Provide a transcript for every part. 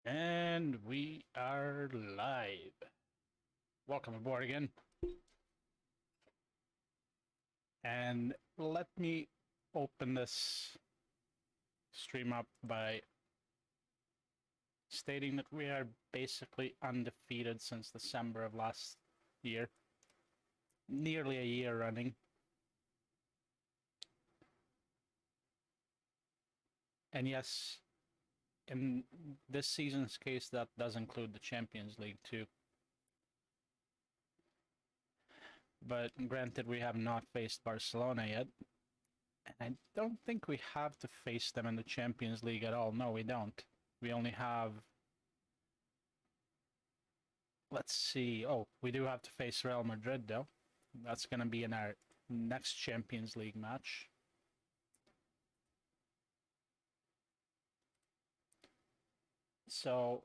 And we are live. Welcome aboard again. And let me open this stream up by stating that we are basically undefeated since December of last year. Nearly a year running. And yes, in this season's case, that does include the Champions League too. But granted, we have not faced Barcelona yet. And I don't think we have to face them in the Champions League at all. No, we don't. We only have... Let's see. Oh, we do have to face Real Madrid, though. That's going to be in our next Champions League match. So,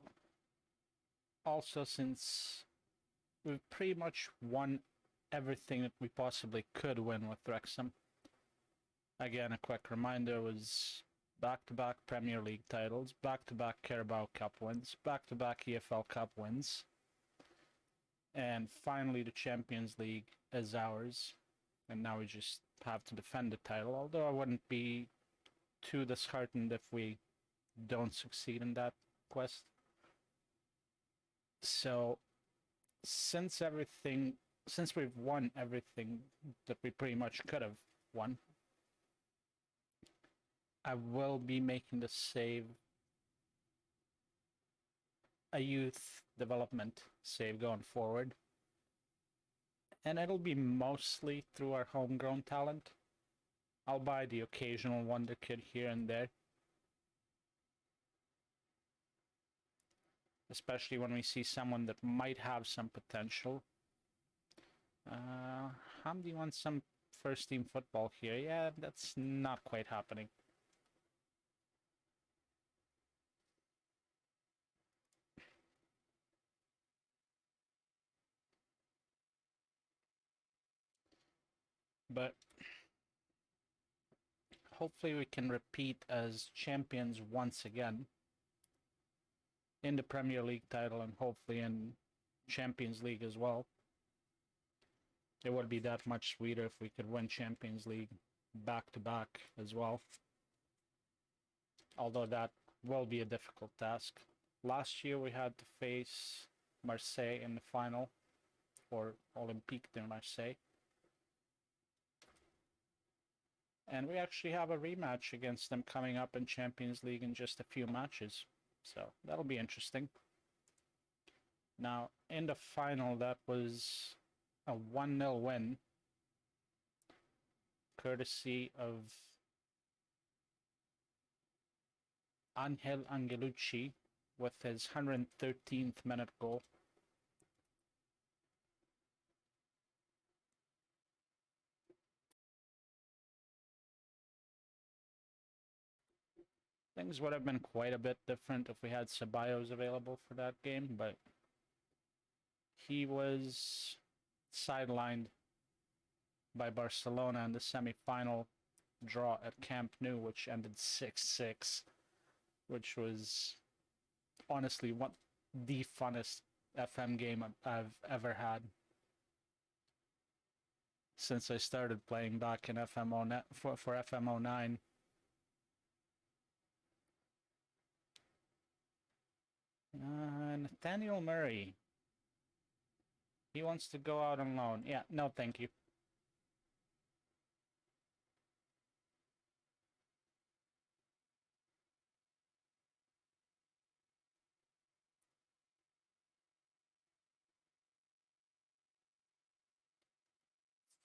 also since we've pretty much won everything that we possibly could win with Wrexham. Again, a quick reminder was back-to-back Premier League titles, back-to-back Carabao Cup wins, back-to-back EFL Cup wins, and finally the Champions League is ours. And now we just have to defend the title, although I wouldn't be too disheartened if we don't succeed in that quest. So, since we've won everything that we pretty much could have won, I will be making the save a youth development save going forward. And it'll be mostly through our homegrown talent. I'll buy the occasional wonder kid here and there. Especially when we see someone that might have some potential. Hamdi wants some first team football here. Yeah, that's not quite happening. But hopefully we can repeat as champions once again in the Premier League title and hopefully in Champions League as well. It would be that much sweeter if we could win Champions League back to back as well. Although that will be a difficult task. Last year we had to face Marseille in the final, or Olympique de Marseille. And we actually have a rematch against them coming up in Champions League in just a few matches. So that'll be interesting. Now, in the final, that was a 1-0 win, courtesy of Angel Angelucci with his 113th minute goal. Things would have been quite a bit different if we had Ceballos available for that game, but he was sidelined by Barcelona in the semi-final draw at Camp Nou, which ended 6-6, which was honestly the funnest FM game I've ever had since I started playing back in FMO for FMO9. Nathaniel Murray. He wants to go out on loan. Yeah, no thank you.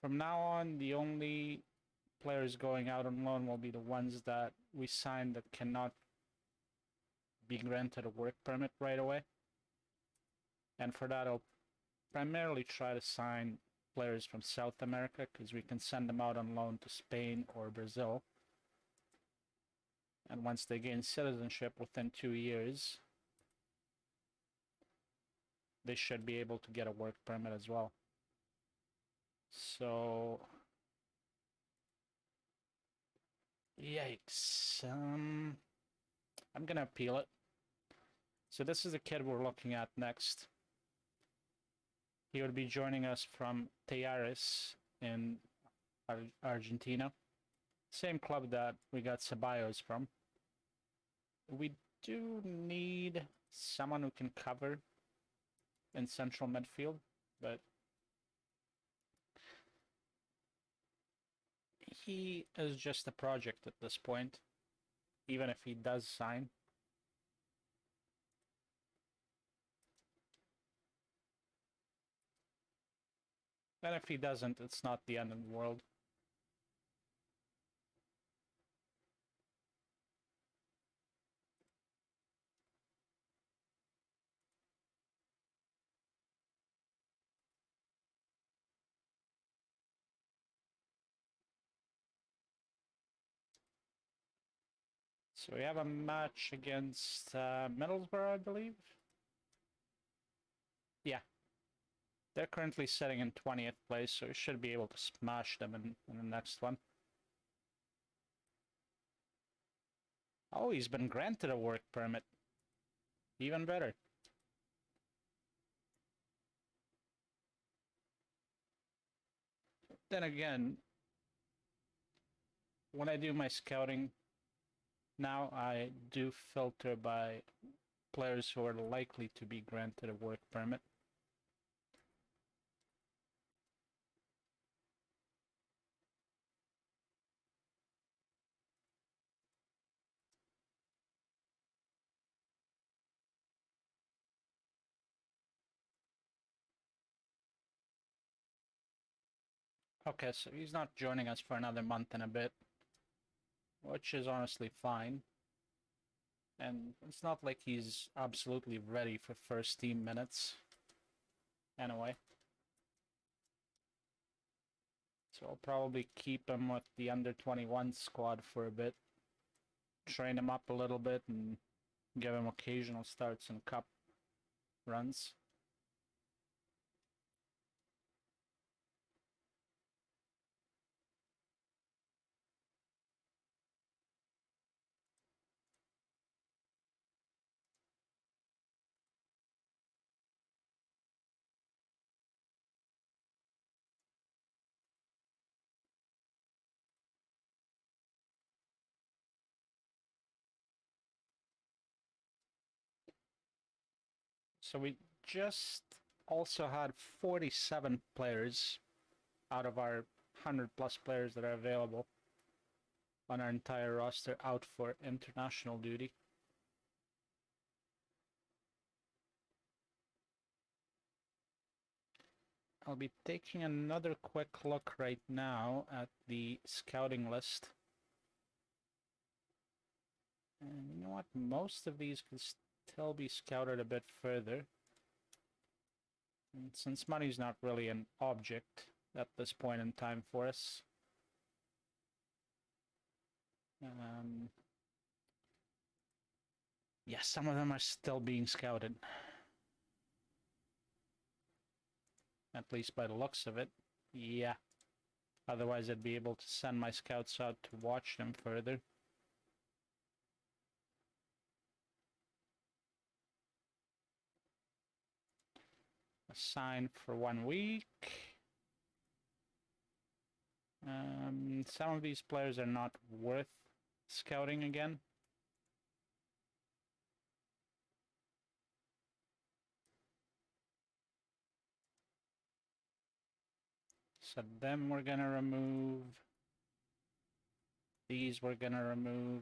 From now on, the only players going out on loan will be the ones that we signed that cannot be granted a work permit right away. And for that, I'll primarily try to sign players from South America because we can send them out on loan to Spain or Brazil. And once they gain citizenship within 2 years, they should be able to get a work permit as well. So, yikes. I'm gonna appeal it. So this is the kid we're looking at next. He would be joining us from Talleres in Argentina. Same club that we got Ceballos from. We do need someone who can cover in central midfield, but he is just a project at this point, even if he does sign. And if he doesn't, it's not the end of the world. So we have a match against Middlesbrough, I believe. Yeah. They're currently sitting in 20th place, so we should be able to smash them in the next one. Oh, he's been granted a work permit. Even better. Then again, when I do my scouting, now I do filter by players who are likely to be granted a work permit. Okay, so he's not joining us for another month and a bit, which is honestly fine. And it's not like he's absolutely ready for first team minutes. Anyway. So I'll probably keep him with the under 21 squad for a bit. Train him up a little bit and give him occasional starts and cup runs. So we just also had 47 players out of our 100 plus players that are available on our entire roster out for international duty. I'll be taking another quick look right now at the scouting list. And you know what? Most of these could still be scouted a bit further. And since money's not really an object at this point in time for us, yeah, some of them are still being scouted. At least by the looks of it. Yeah. Otherwise, I'd be able to send my scouts out to watch them further. Assigned for 1 week. Some of these players are not worth scouting again. So them we're gonna remove. These we're gonna remove.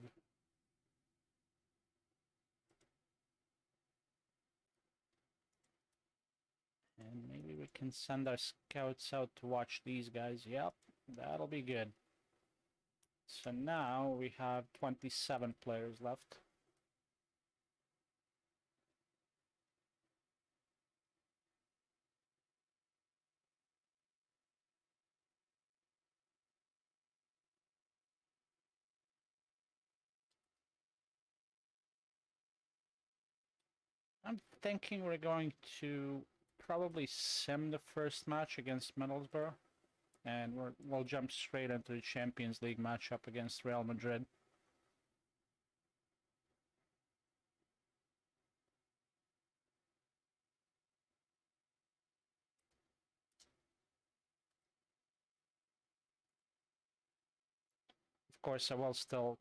And maybe we can send our scouts out to watch these guys. Yep, that'll be good. So now we have 27 players left. I'm thinking we're going to probably sim the first match against Middlesbrough, and we'll jump straight into the Champions League matchup against Real Madrid. course, I will still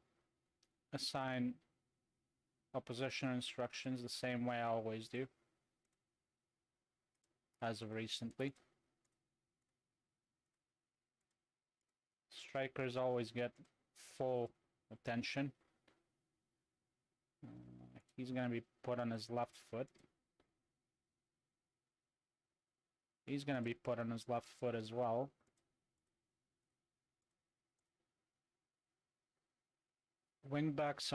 assign opposition instructions the same way I always do, as of recently. Strikers always get full attention. He's going to be put on his left foot. He's going to be put on his left foot as well. Wingbacks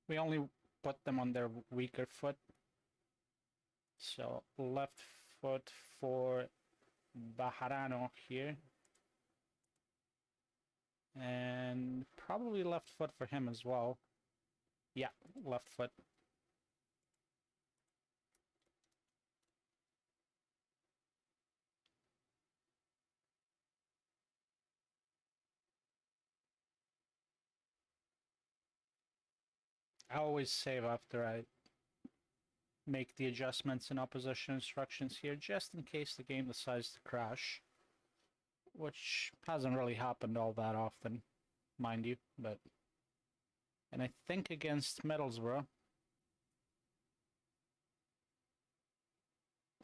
we only put them on their weaker foot. So left foot for Bajarano here. And probably left foot for him as well. Yeah, left foot. I always save after I make the adjustments in opposition instructions here, just in case the game decides to crash. Which hasn't really happened all that often, mind you, but... And I think against Middlesbrough,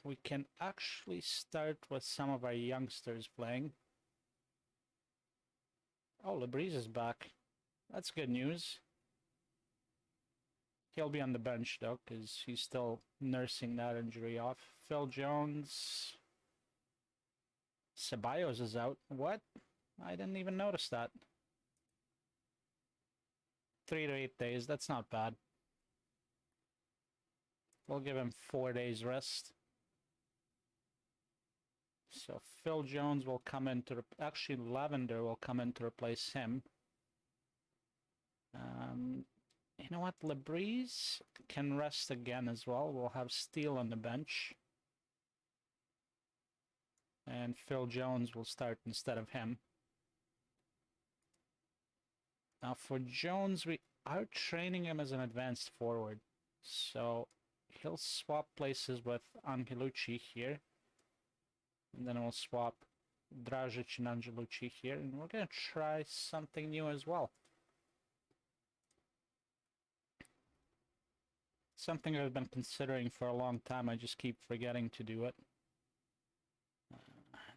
we can actually start with some of our youngsters playing. Oh, Labrise is back. That's good news. He'll be on the bench though, because he's still nursing that injury off. Phil Jones... Ceballos is out. What? I didn't even notice that. 3 to 8 days, that's not bad. We'll give him 4 days rest. So Phil Jones will come in to... Actually, Lavender will come in to replace him. You know what? Labrise can rest again as well. We'll have Steele on the bench. And Phil Jones will start instead of him. Now for Jones, we are training him as an advanced forward. So he'll swap places with Angelucci here. And then we'll swap Dragic and Angelucci here. And we're going to try something new as well. Something I've been considering for a long time. I just keep forgetting to do it.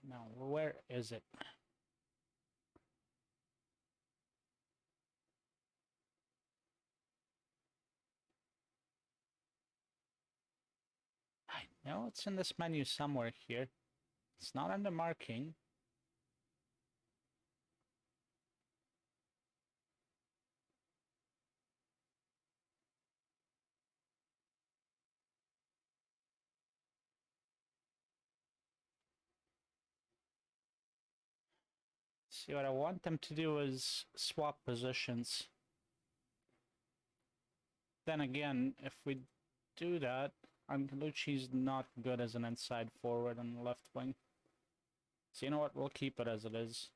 Now, where is it? I know it's in this menu somewhere here. It's not under marking. See, what I want them to do is swap positions. Then again, if we do that, Angelucci's not good as an inside forward on the left wing. So you know what, we'll keep it as it is.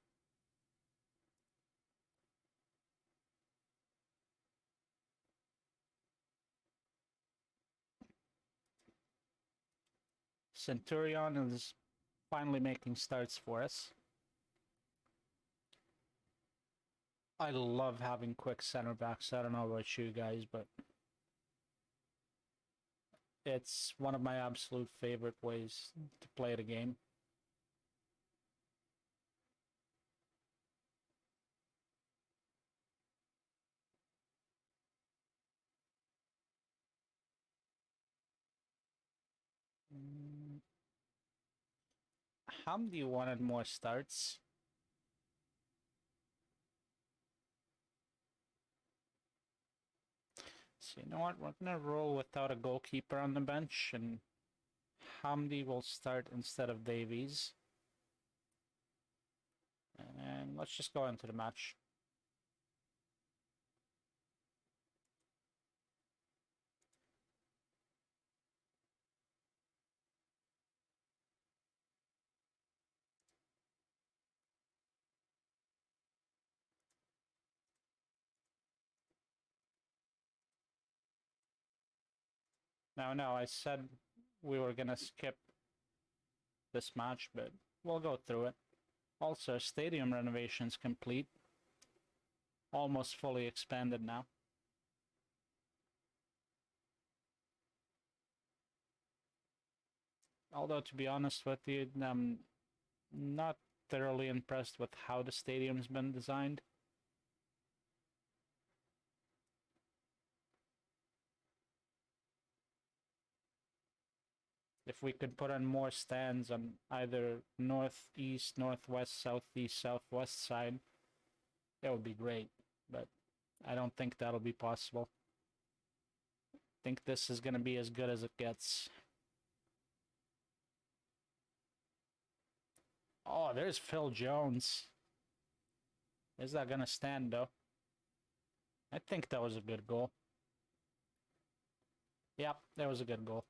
Centurion is finally making starts for us. I love having quick center backs. I don't know about you guys, but it's one of my absolute favorite ways to play the game. Hamdi wanted more starts. So you know what, we're gonna roll without a goalkeeper on the bench, and Hamdi will start instead of Davies. And let's just go into the match. No, I said we were gonna skip this match, but we'll go through it. Also, stadium renovation's complete. almost fully expanded now. Although, to be honest with you, I'm not thoroughly impressed with how the stadium's been designed. If we could put in more stands on either northeast, northwest, southeast, southwest side, that would be great. But I don't think that'll be possible. I think this is going to be as good as it gets. Oh, there's Phil Jones. Is that going to stand, though? I think that was a good goal. Yep, that was a good goal.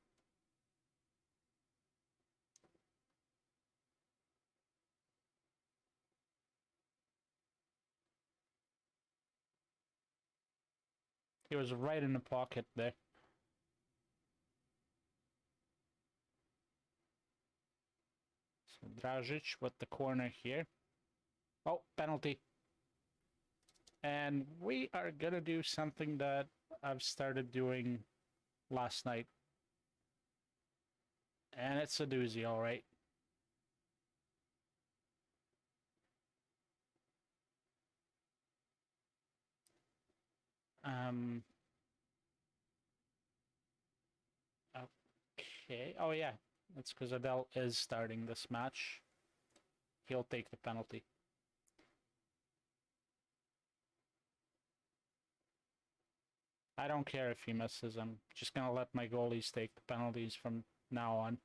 He was right in the pocket there. So Dragic with the corner here. Oh, penalty. And we are going to do something that I've started doing last night. And it's a doozy, all right. Okay. Oh, yeah. That's because Adele is starting this match. He'll take the penalty. I don't care if he misses. I'm just going to let my goalies take the penalties from now on.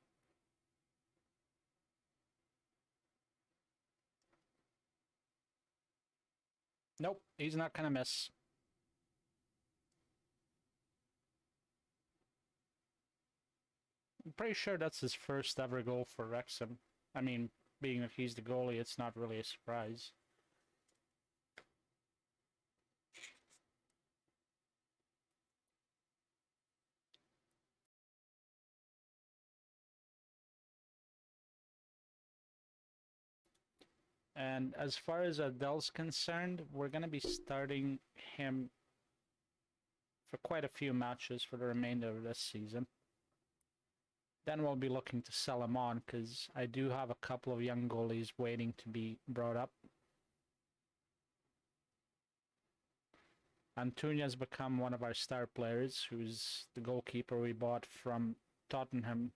Nope, he's not going to miss. I'm pretty sure that's his first ever goal for Wrexham. I mean, being that he's the goalie, it's not really a surprise. And as far as Adele's concerned, we're going to be starting him for quite a few matches for the remainder of this season. Then we'll be looking to sell him on, because I do have a couple of young goalies waiting to be brought up. Antuna's become one of our star players, who's the goalkeeper we bought from Tottenham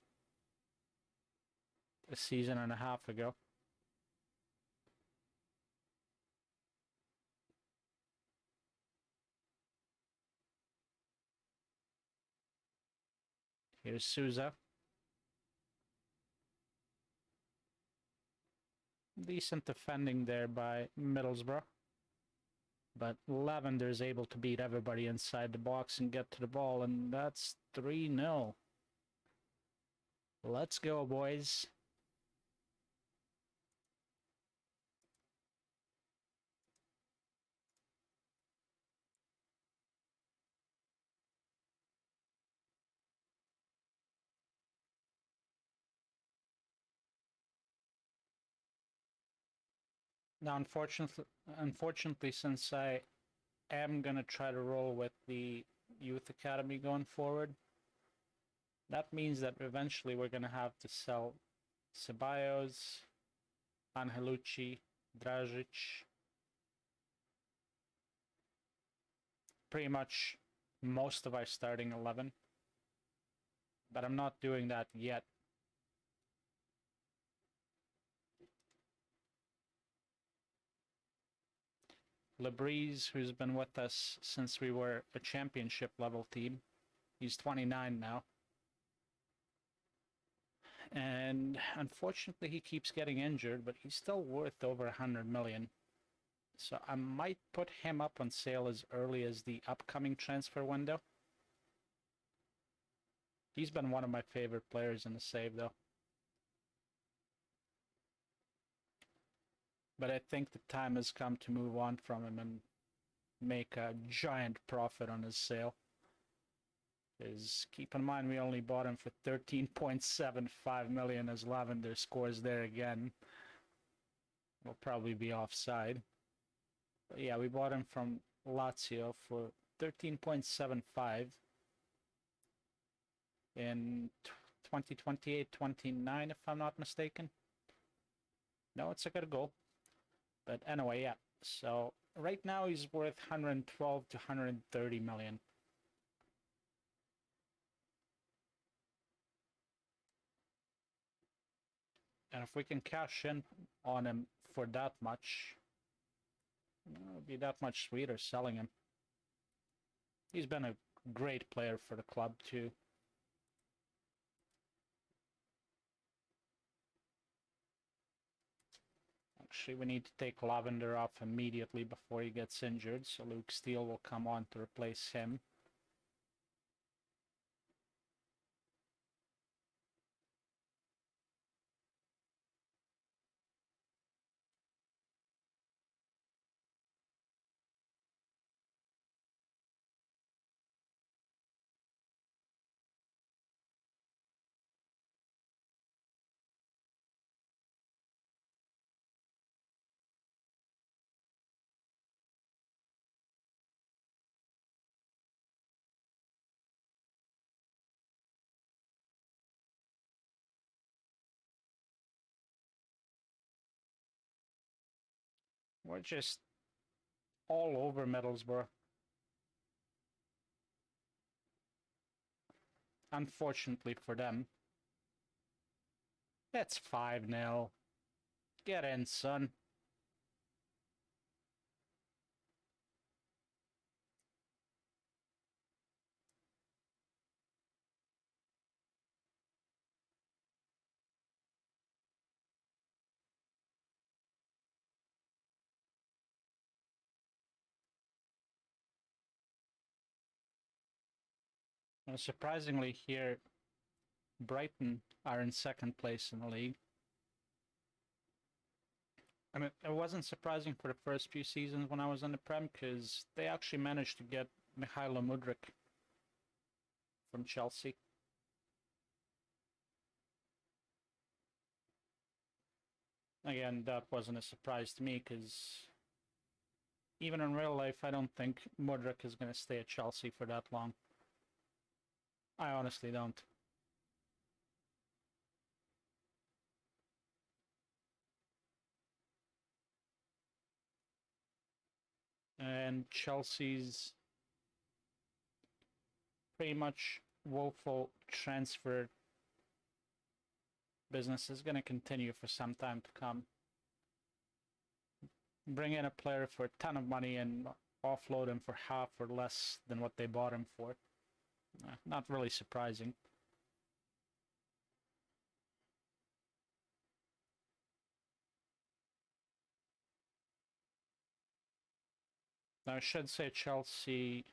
a season and a half ago. Here's Souza. Decent defending there by Middlesbrough. But Lavender is able to beat everybody inside the box and get to the ball, and that's 3-0. Let's go, boys. Now, unfortunately, since I am going to try to roll with the Youth Academy going forward, that means that eventually we're going to have to sell Ceballos, Angelucci, Dragic, pretty much most of our starting 11. But I'm not doing that yet. Lebreeze, who's been with us since we were a championship level team, he's 29 now. And unfortunately, he keeps getting injured, but he's still worth over 100 million. So I might put him up on sale as early as the upcoming transfer window. He's been one of my favorite players in the save, though. But I think the time has come to move on from him and make a giant profit on his sale. Because keep in mind, we only bought him for 13.75 million, as Lavender scores there again. We'll probably be offside. But yeah, we bought him from Lazio for 13.75 in 2028-29, if I'm not mistaken. No, it's a good goal. But anyway, yeah. So right now he's worth 112 to 130 million. And if we can cash in on him for that much, it would be that much sweeter selling him. He's been a great player for the club too. Actually, we need to take Lavender off immediately before he gets injured, so Luke Steele will come on to replace him. We're just all over Middlesbrough. Unfortunately for them. It's 5-0. Get in, son. And surprisingly here, Brighton are in second place in the league. I mean, it wasn't surprising for the first few seasons when I was in the Prem, because they actually managed to get Mykhailo Mudryk from Chelsea. Again, that wasn't a surprise to me, because even in real life, I don't think Mudryk is going to stay at Chelsea for that long. I honestly don't. And Chelsea's pretty much woeful transfer business is going to continue for some time to come. Bring in a player for a ton of money and offload him for half or less than what they bought him for. Not really surprising. Now, I should say Chelsea,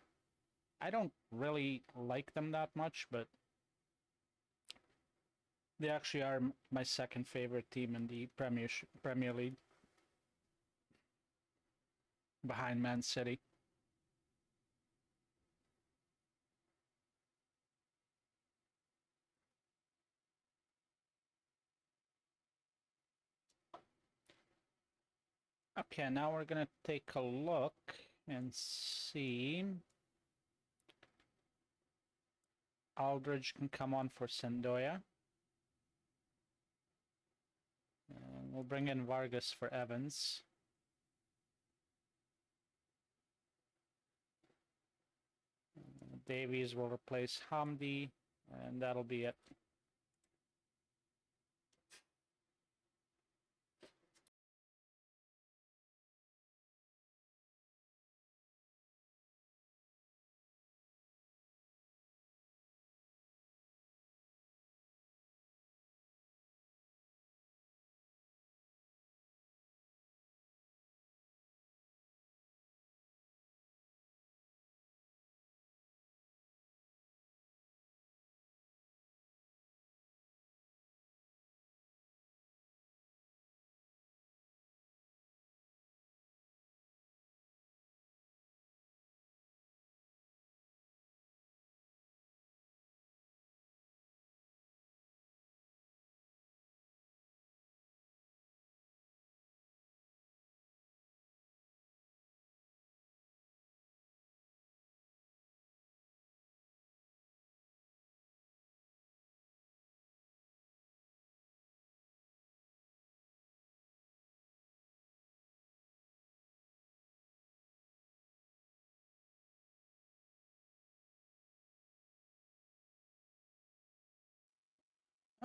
I don't really like them that much, but they actually are my second favorite team in the Premier League, behind Man City. Okay, now we're gonna take a look and see. Aldridge can come on for Sendoya. And we'll bring in Vargas for Evans. Davies will replace Hamdi, and that'll be it.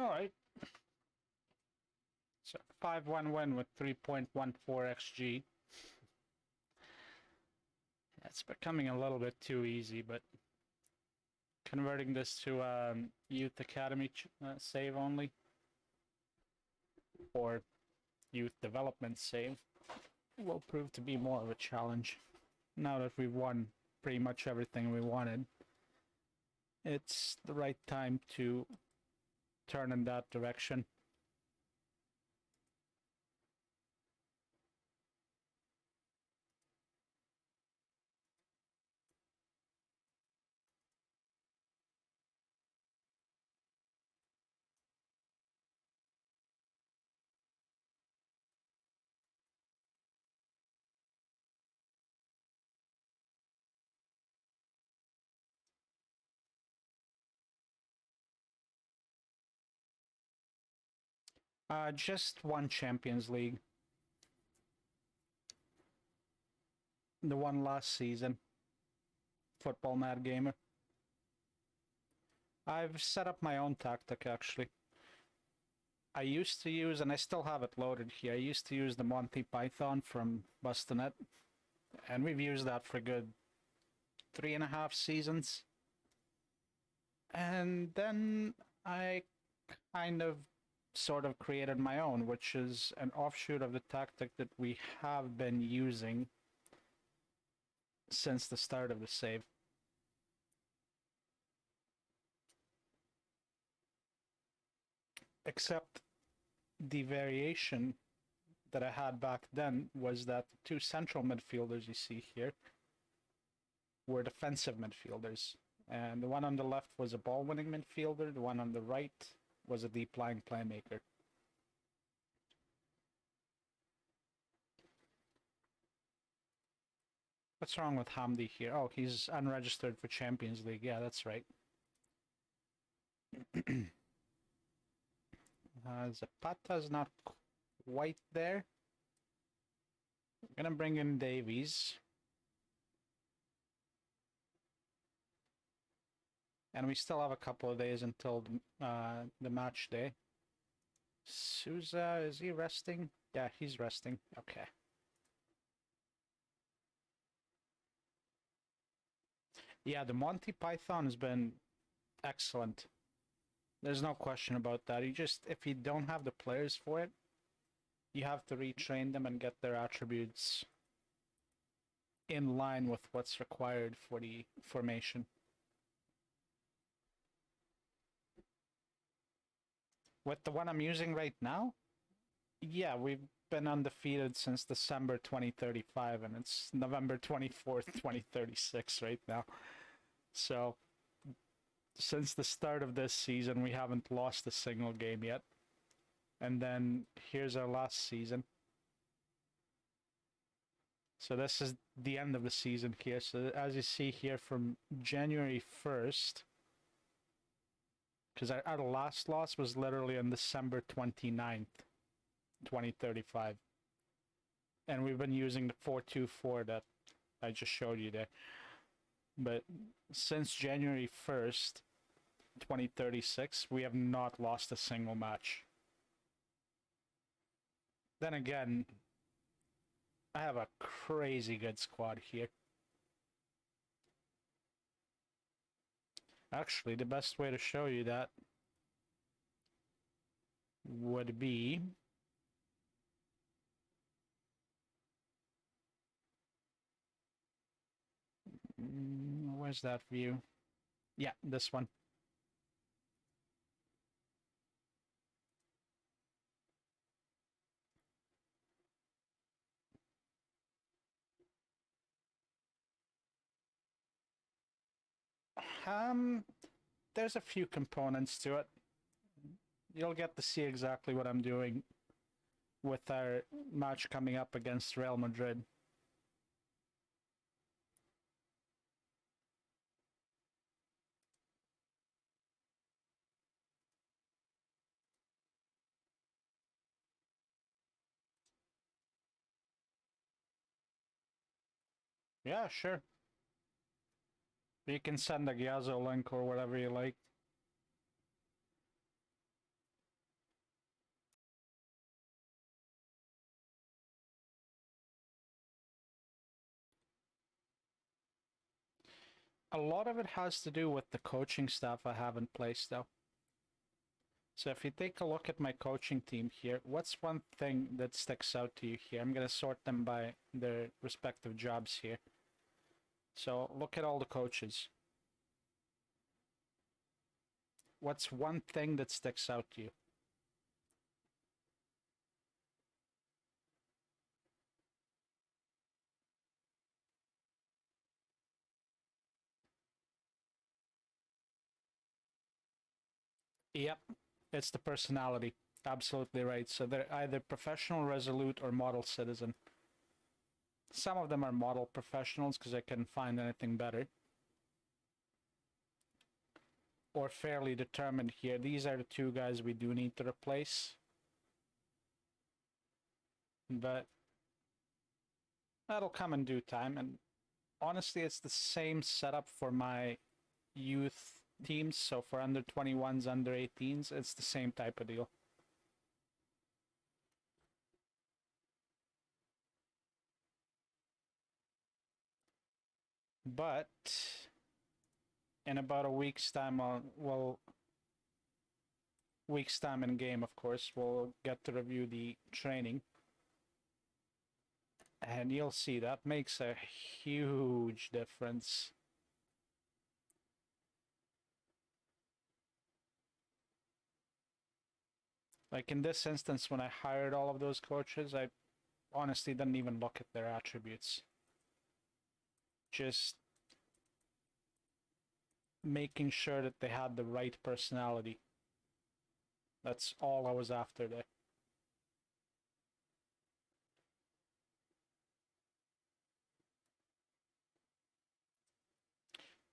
Alright. So 5-1 win with 3.14 XG. It's becoming a little bit too easy, but converting this to Youth Academy save only, or Youth Development save, will prove to be more of a challenge. Now that we've won pretty much everything we wanted, it's the right time to turn in that direction. Just one Champions League. The one last season. Football Mad Gamer. I've set up my own tactic, actually. I used to use, and I still have it loaded here, I used to use the Monty Python from Bustanet, and we've used that for a good 3.5 seasons. And then I kind of sort of created my own, which is an offshoot of the tactic that we have been using since the start of the save. Except the variation that I had back then was that the two central midfielders you see here were defensive midfielders. And the one on the left was a ball-winning midfielder, the one on the right was a deep-lying playmaker. What's wrong with Hamdi here? Oh, he's unregistered for Champions League. Yeah, that's right. Zapata's not quite there. I'm gonna bring in Davies. And we still have a couple of days until the match day. Souza, is he resting? Yeah, he's resting. Okay. Yeah, the Monty Python has been excellent. There's no question about that. You just, if you don't have the players for it, you have to retrain them and get their attributes in line with what's required for the formation. With the one I'm using right now, yeah, we've been undefeated since December 2035, and it's November 24th, 2036 right now. So, since the start of this season, we haven't lost a single game yet. And then, here's our last season. So this is the end of the season here. So as you see here, from January 1st, because our last loss was literally on December 29th, 2035. And we've been using the 4-2-4 that I just showed you there. But since January 1st, 2036, we have not lost a single match. Then again, I have a crazy good squad here. Actually, the best way to show you that would be where's that view? Yeah, this one. There's a few components to it. You'll get to see exactly what I'm doing with our match coming up against Real Madrid. Yeah, sure. You can send a Gyazo link or whatever you like. A lot of it has to do with the coaching staff I have in place, though. So if you take a look at my coaching team here, what's one thing that sticks out to you here? I'm going to sort them by their respective jobs here. So look at all the coaches. What's one thing that sticks out to you? Yep, it's the personality. Absolutely right. So they're either professional, resolute, or model citizen. Some of them are model professionals because I couldn't find anything better. Or fairly determined here. These are the two guys we do need to replace. But that'll come in due time. And honestly, it's the same setup for my youth teams. So for under 21s, under 18s, it's the same type of deal. But in about a week's time, week's time in game, of course, we'll get to review the training. And you'll see that makes a huge difference. Like in this instance, when I hired all of those coaches, I honestly didn't even look at their attributes. Just making sure that they had the right personality. That's all I was after there.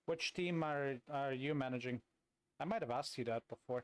Which team are you managing? I might have asked you that before.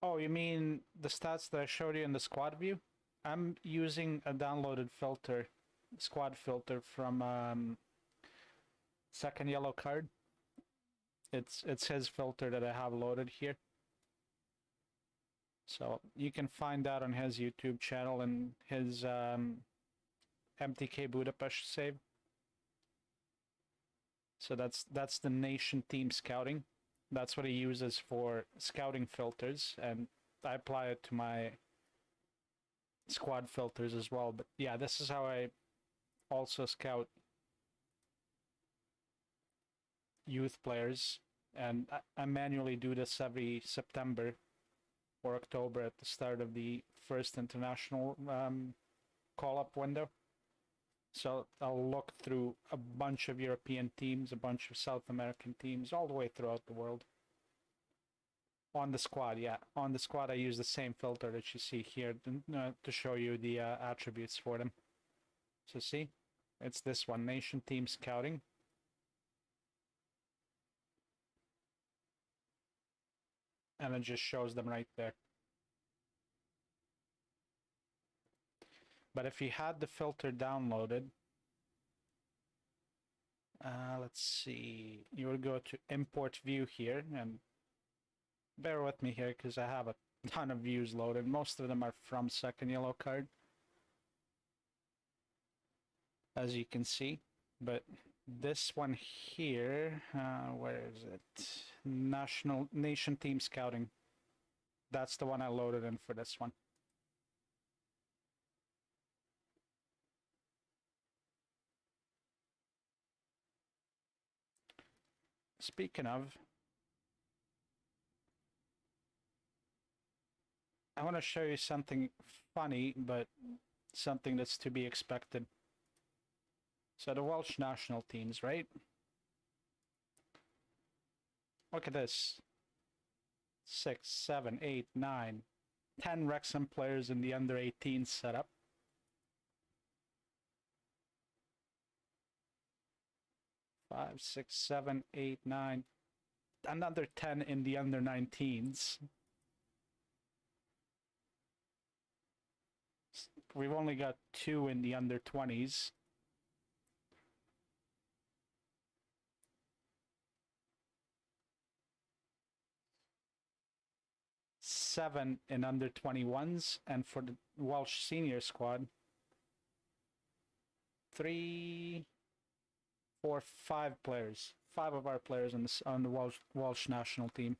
Oh, you mean the stats that I showed you in the squad view? I'm using a downloaded filter, squad filter from Second Yellow Card. It's his filter that I have loaded here. So you can find that on his YouTube channel and his MTK Budapest save. So that's the nation team scouting. That's what he uses for scouting filters, and I apply it to my squad filters as well. But yeah, this is how I also scout youth players, and I manually do this every September or October at the start of the first international call-up window. So I'll look through a bunch of European teams, a bunch of South American teams, all the way throughout the world. On the squad, yeah. On the squad, I use the same filter that you see here to show you the attributes for them. So see, it's this one, Nation Team Scouting. And it just shows them right there. But if you had the filter downloaded, let's see, you would go to import view here, and bear with me here because I have a ton of views loaded. Most of them are from Second Yellow Card, as you can see. But this one here, where is it? Nation Team Scouting. That's the one I loaded in for this one. Speaking of, I want to show you something funny, but something that's to be expected. So the Welsh national teams, right? Look at this. 6, 7, 8, 9, 10 Wrexham players in the under 18 setup. 5, 6, 7, 8, 9. Another 10 in the under 19s. We've only got 2 in the under 20s. Seven in under 21s, and for the Welsh senior squad, 3, 4, 5 players. 5 of our players on the Welsh national team.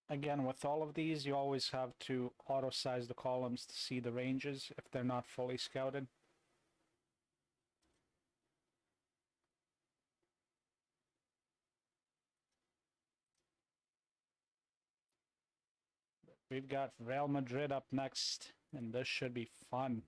Again, with all of these, you always have to auto-size the columns to see the ranges if they're not fully scouted. We've got Real Madrid up next, and this should be fun.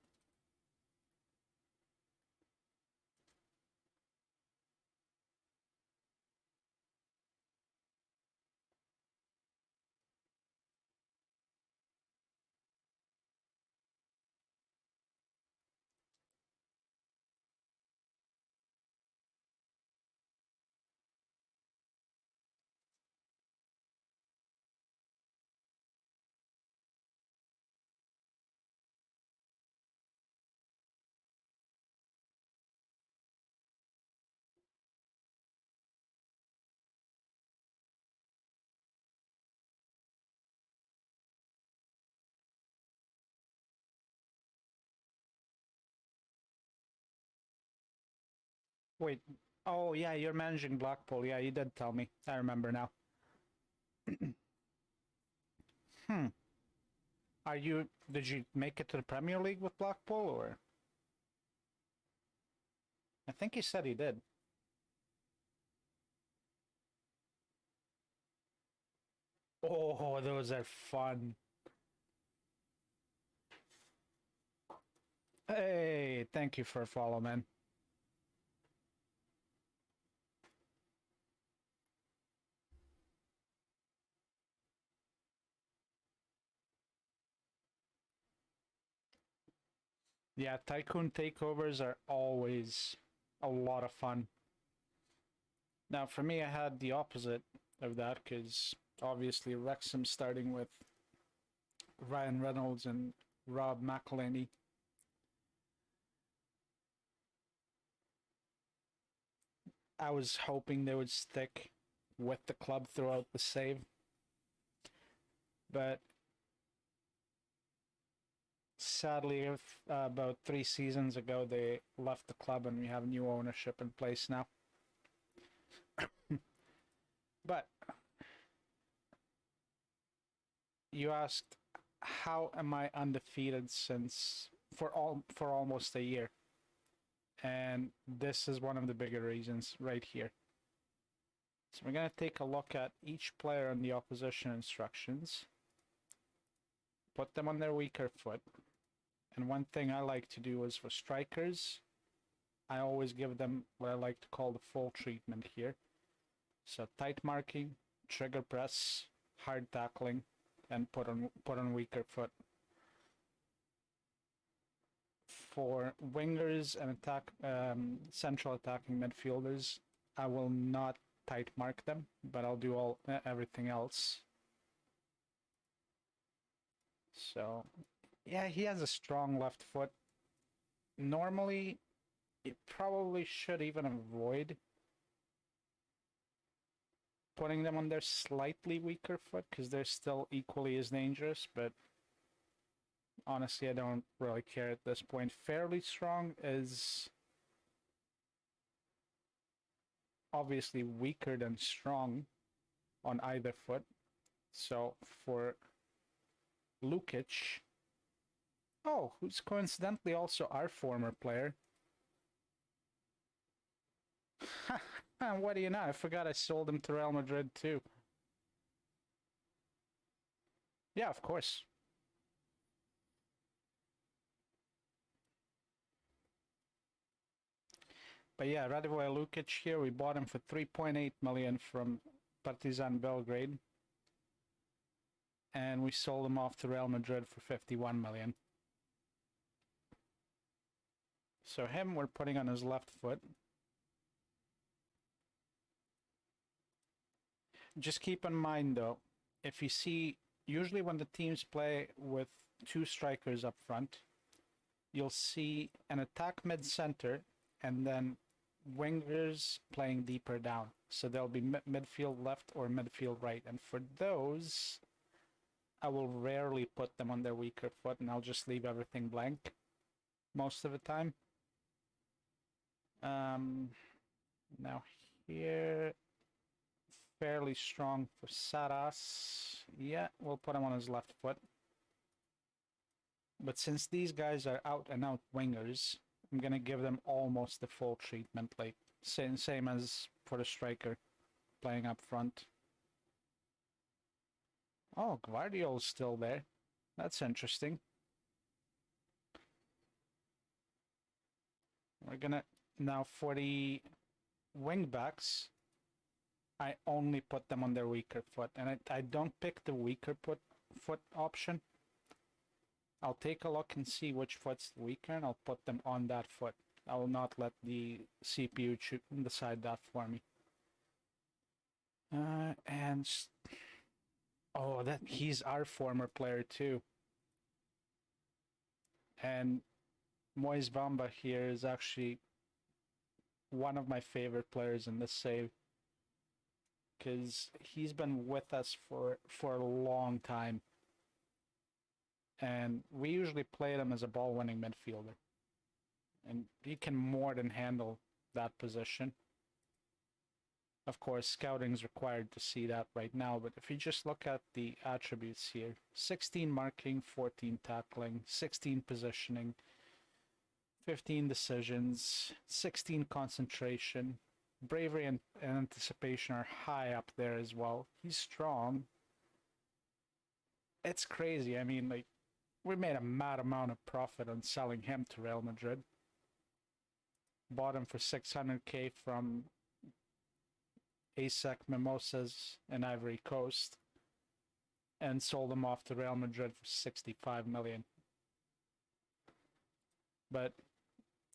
Wait, oh yeah, you're managing Blackpool. Yeah, you did tell me. I remember now. Did you make it to the Premier League with Blackpool, or? I think he said he did. Oh, those are fun. Hey, thank you for a follow, man. Yeah, Tycoon takeovers are always a lot of fun. Now, for me, I had the opposite of that, because obviously Wrexham starting with Ryan Reynolds and Rob McElhenney. I was hoping they would stick with the club throughout the save. But sadly, about 3 seasons ago, they left the club and we have new ownership in place now. But you asked, how am I undefeated for almost a year? And this is one of the bigger reasons right here. So we're going to take a look at each player on the opposition instructions, put them on their weaker foot. And one thing I like to do is for strikers, I always give them what I like to call the full treatment here. So tight marking, trigger press, hard tackling, and put on weaker foot. For wingers and central attacking midfielders, I will not tight mark them, but I'll do everything else. So, yeah, he has a strong left foot. Normally, you probably should even avoid putting them on their slightly weaker foot, because they're still equally as dangerous, but honestly, I don't really care at this point. Fairly strong is obviously weaker than strong on either foot. So for Lukic, who's coincidentally also our former player. What do you know? I forgot I sold him to Real Madrid too. Yeah, of course. But yeah, Radivoj Lukic here, we bought him for 3.8 million from Partizan Belgrade. and we sold him off to Real Madrid for 51 million. So him, we're putting on his left foot. Just keep in mind, though, if you see, usually when the teams play with two strikers up front, you'll see an attack mid-center and then wingers playing deeper down. So there'll be midfield left or midfield right. And for those, I will rarely put them on their weaker foot, and I'll just leave everything blank most of the time. Now here, fairly strong for Saras. Yeah, we'll put him on his left foot. But since these guys are out and out wingers, I'm gonna give them almost the full treatment, like same as for the striker playing up front. Oh, Guardiola's still there. That's interesting. We're gonna now for the wing backs, I only put them on their weaker foot, and I don't pick the weaker foot option. I'll take a look and see which foot's weaker, and I'll put them on that foot. I will not let the CPU decide that for me. And oh, that he's our former player too. And Moise Bamba here is actually one of my favorite players in this save, because he's been with us for a long time. And we usually play him as a ball-winning midfielder. And he can more than handle that position. Of course, scouting is required to see that right now, but if you just look at the attributes here, 16 marking, 14 tackling, 16 positioning, 15 decisions, 16 concentration, bravery and anticipation are high up there as well. He's strong. It's crazy. I mean, like, we made a mad amount of profit on selling him to Real Madrid. Bought him for 600k from ASEC Mimosas in Ivory Coast, and sold him off to Real Madrid for 65 million. But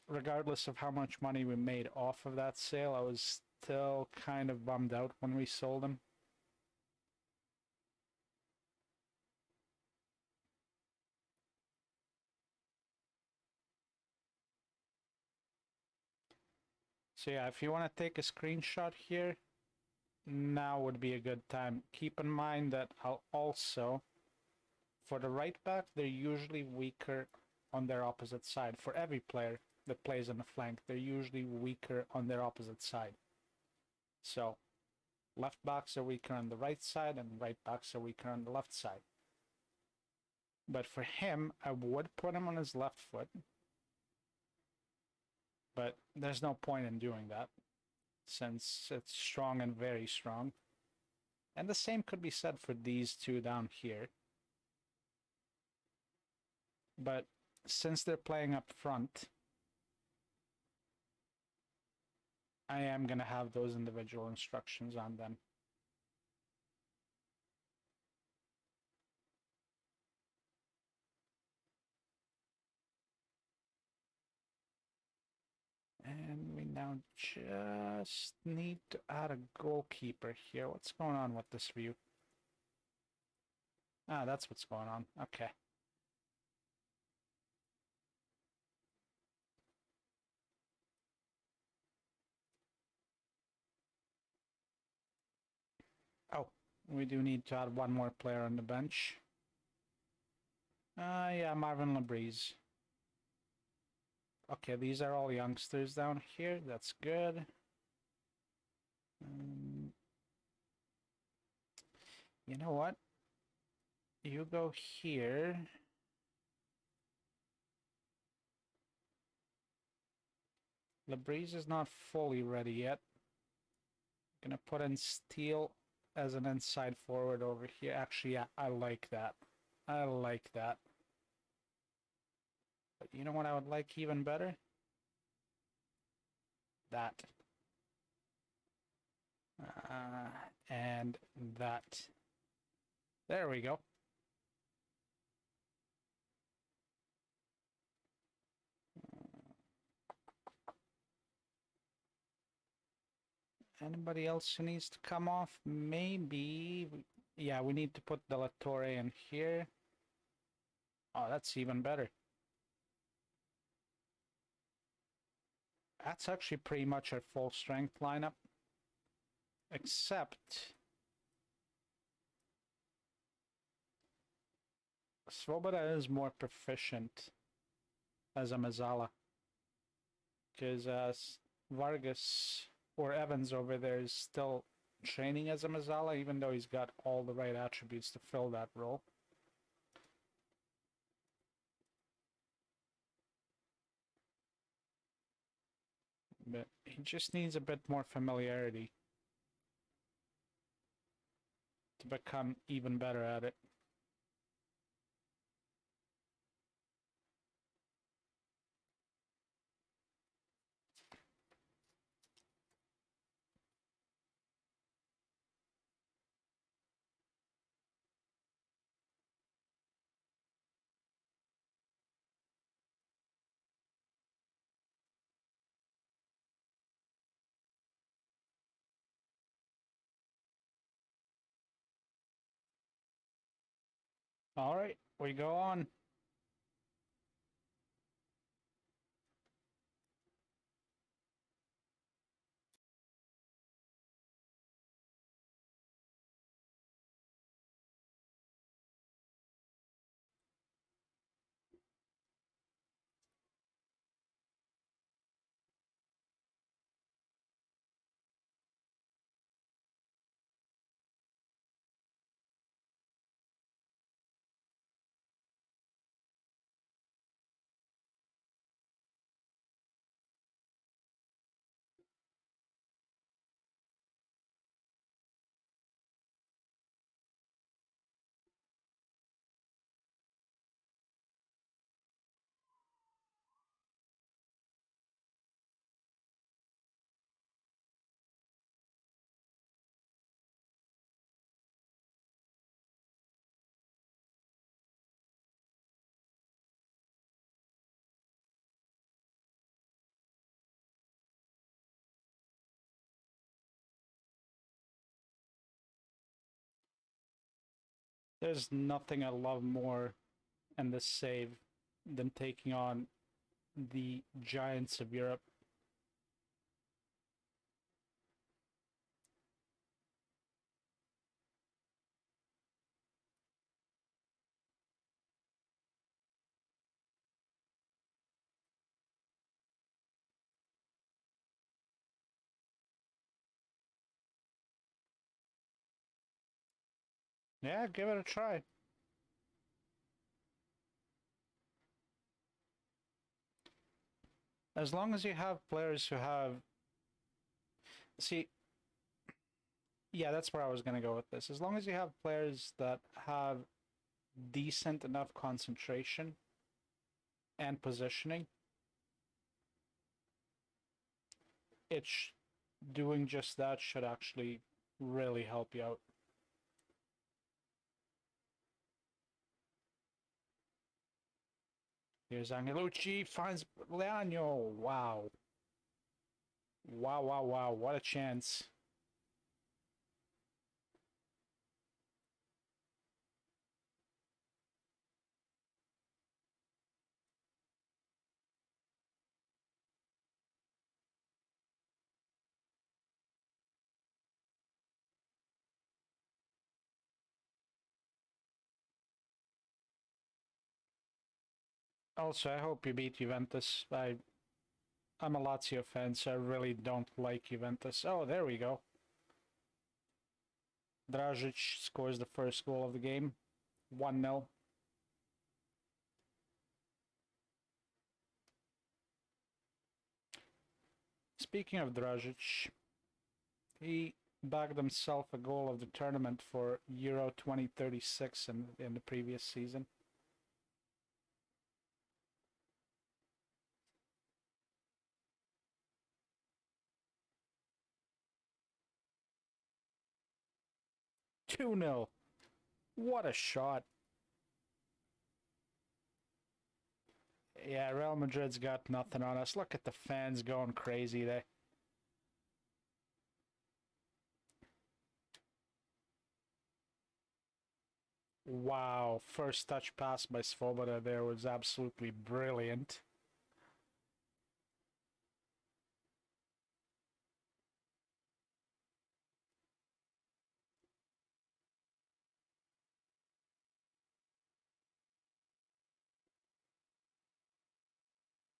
regardless of how much money we made off of that sale, I was still kind of bummed out when we sold him. So yeah, if you want to take a screenshot here, now would be a good time. Keep in mind that I'll also, for the right back, they're usually weaker on their opposite side. For every player that plays on the flank, they're usually weaker on their opposite side. So left backs are weaker on the right side and right backs are weaker on the left side. But for him, I would put him on his left foot. But there's no point in doing that, since it's strong and very strong. And the same could be said for these two down here. But since they're playing up front, I am going to have those individual instructions on them. And we now just need to add a goalkeeper here. What's going on with this view? Ah, that's what's going on. Okay. Oh, we do need to add one more player on the bench. Yeah, Marvin Labrise. Okay, these are all youngsters down here. That's good. You know what? You go here. Labrise is not fully ready yet. Gonna put in Steele as an inside forward over here. Actually, yeah, I like that. I like that. But you know what I would like even better? That. And that. There we go. Anybody else who needs to come off? Maybe. Yeah, we need to put De La Torre in here. Oh, that's even better. That's actually pretty much our full strength lineup. Except Svoboda is more proficient as a Mazzala. Because Vargas or Evans over there is still training as a Mazzala, even though he's got all the right attributes to fill that role. But he just needs a bit more familiarity to become even better at it. All right, we go on. There's nothing I love more in this save than taking on the giants of Europe. Yeah, give it a try. As long as you have players who have... See, yeah, that's where I was going to go with this. As long as you have players that have decent enough concentration and positioning, doing just that should actually really help you out. Here's Angelucci, finds Leano. Wow. Wow, wow, wow. What a chance. Also, I hope you beat Juventus. I'm a Lazio fan, so I really don't like Juventus. Oh, there we go. Dragic scores the first goal of the game. 1-0. Speaking of Dragic, he bagged himself a goal of the tournament for Euro 2036 in the previous season. Two 0. What a shot. Yeah, Real Madrid's got nothing on us. Look at the fans going crazy there. Wow, first touch pass by Svoboda there was absolutely brilliant.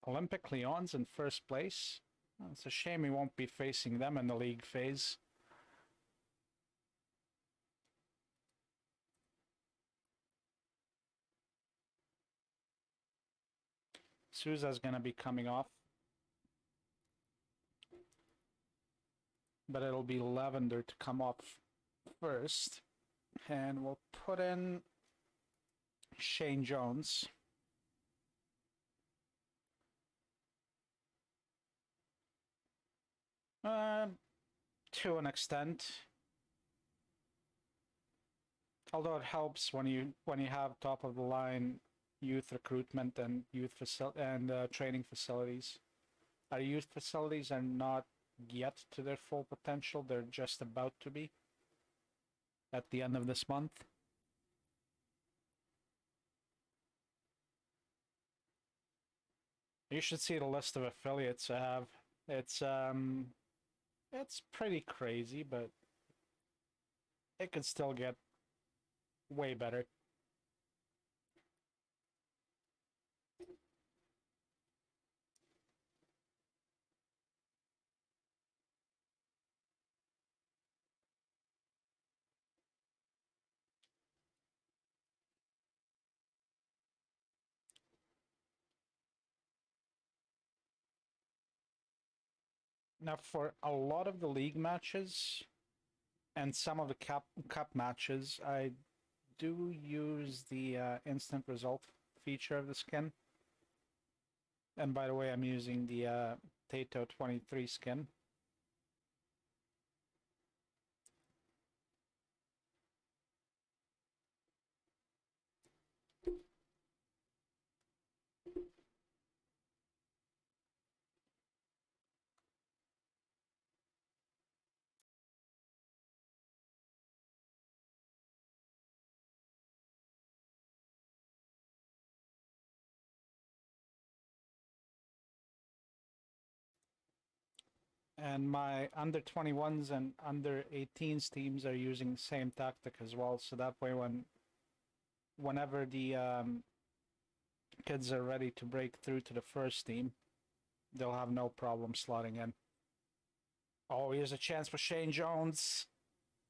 Olympic Lyon's in first place. It's a shame we won't be facing them in the league phase. Souza's going to be coming off. But it'll be Lavender to come off first. And we'll put in Shane Jones. To an extent. Although it helps when you have top of the line youth recruitment and training facilities. Our youth facilities are not yet to their full potential. They're just about to be at the end of this month. You should see the list of affiliates I have. It's pretty crazy, but it could still get way better. Now, for a lot of the league matches and some of the cup matches, I do use the instant result feature of the skin. And by the way, I'm using the Tato 23 skin. And my under 21s and under 18s teams are using the same tactic as well. So that way, whenever the kids are ready to break through to the first team, they'll have no problem slotting in. Oh, here's a chance for Shane Jones.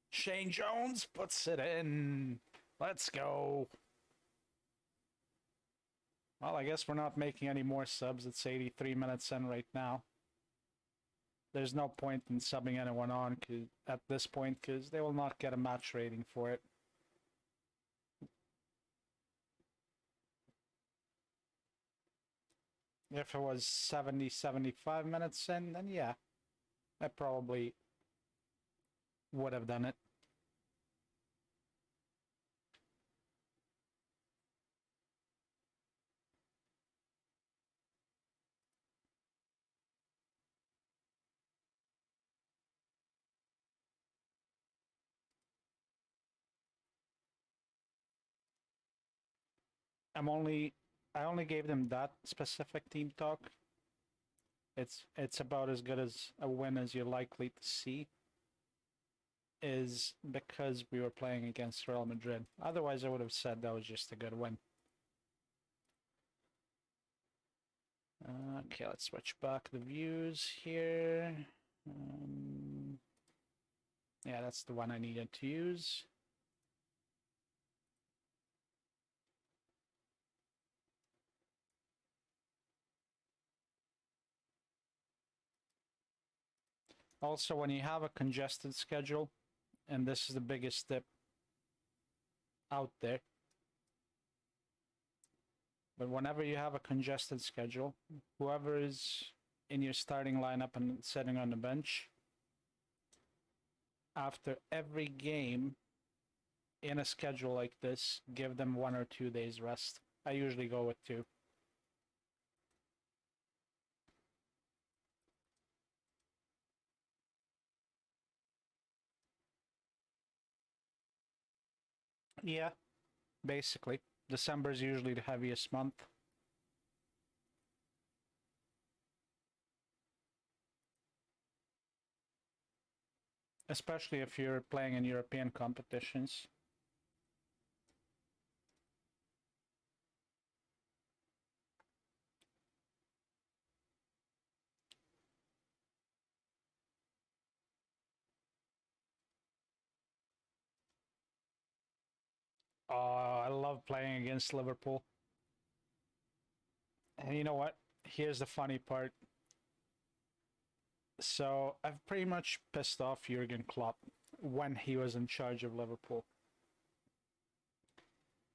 Shane Jones puts it in. Let's go. Well, I guess we're not making any more subs. It's 83 minutes in right now. There's no point in subbing anyone on at this point because they will not get a match rating for it. If it was 70, 75 minutes in, then yeah, I probably would have done it. I only gave them that specific team talk. It's about as good as a win as you're likely to see, is because we were playing against Real Madrid. Otherwise, I would have said that was just a good win. Okay, let's switch back the views here. Yeah, that's the one I needed to use. Also, when you have a congested schedule, and this is the biggest tip out there, but whenever you have a congested schedule, whoever is in your starting lineup and sitting on the bench, after every game in a schedule like this, give them 1 or 2 days rest. I usually go with 2. Yeah, basically. December is usually the heaviest month. Especially if you're playing in European competitions. Oh, I love playing against Liverpool. And you know what? Here's the funny part. So I've pretty much pissed off Jurgen Klopp when he was in charge of Liverpool.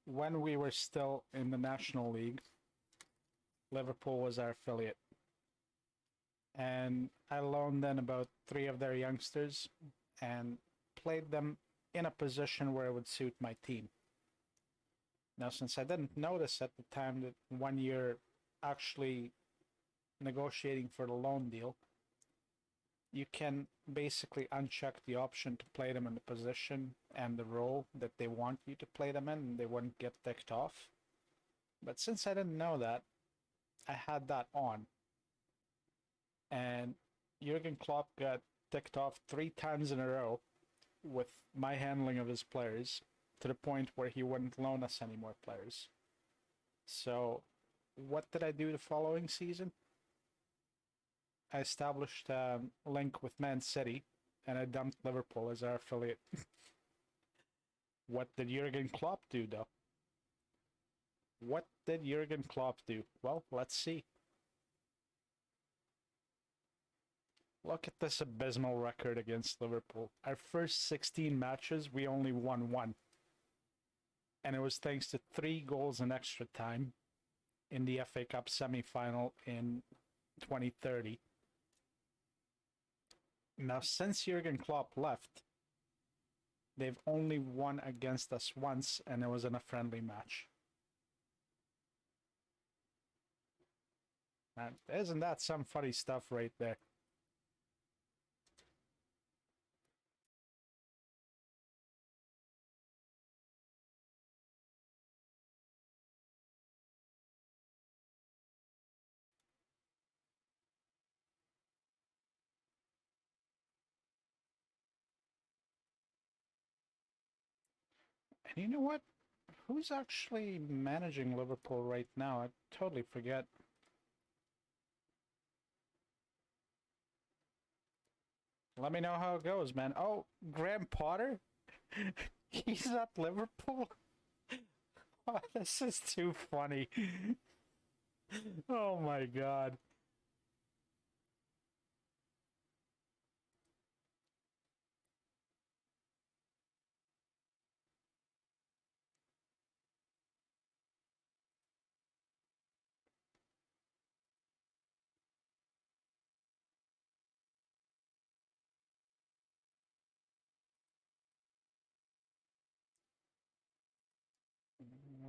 When we were still in the National League, Liverpool was our affiliate. And I loaned in about 3 of their youngsters and played them in a position where it would suit my team. Now, since I didn't notice at the time that when you're actually negotiating for the loan deal, you can basically uncheck the option to play them in the position and the role that they want you to play them in, and they wouldn't get ticked off. But since I didn't know that, I had that on. And Jurgen Klopp got ticked off 3 times in a row with my handling of his players, to the point where he wouldn't loan us any more players. So, what did I do the following season? I established a link with Man City, and I dumped Liverpool as our affiliate. What did Jurgen Klopp do, though? What did Jurgen Klopp do? Well, let's see. Look at this abysmal record against Liverpool. Our first 16 matches, we only won 1. And it was thanks to 3 goals in extra time in the FA Cup semi-final in 2030. Now, since Jurgen Klopp left, they've only won against us once, and it was in a friendly match. Man, isn't that some funny stuff right there? And you know what? Who's actually managing Liverpool right now? I totally forget. Let me know how it goes, man. Oh, Graham Potter? He's at Liverpool? Oh, this is too funny. Oh my god.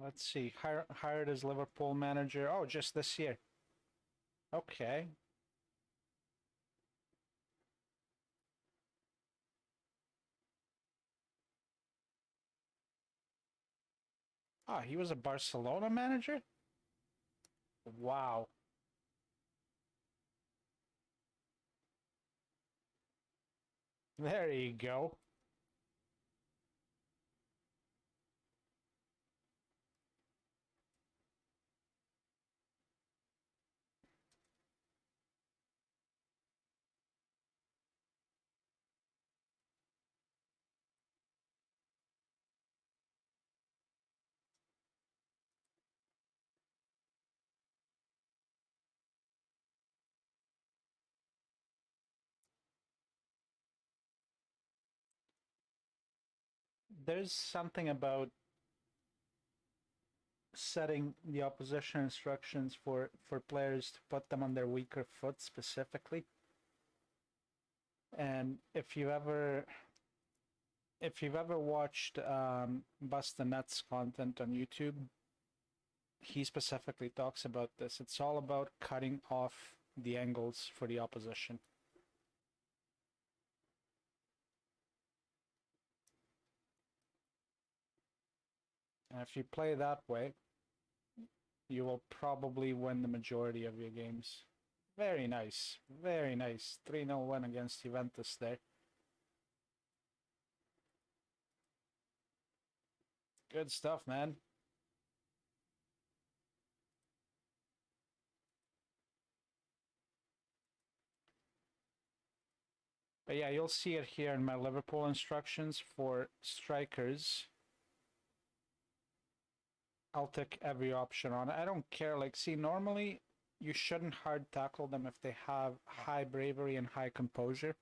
Let's see. Hired as Liverpool manager. Oh, just this year. Okay. Ah, he was a Barcelona manager? Wow. There you go. There's something about setting the opposition instructions for players to put them on their weaker foot specifically. And if you've ever watched Bust the Nuts content on YouTube, he specifically talks about this. It's all about cutting off the angles for the opposition. And if you play that way, you will probably win the majority of your games. Very nice. Very nice. 3-0 win against Juventus there. Good stuff, man. But yeah, you'll see it here in my Liverpool instructions for strikers. I'll tick every option on it. I don't care. Like, see, normally you shouldn't hard tackle them if they have high bravery and high composure.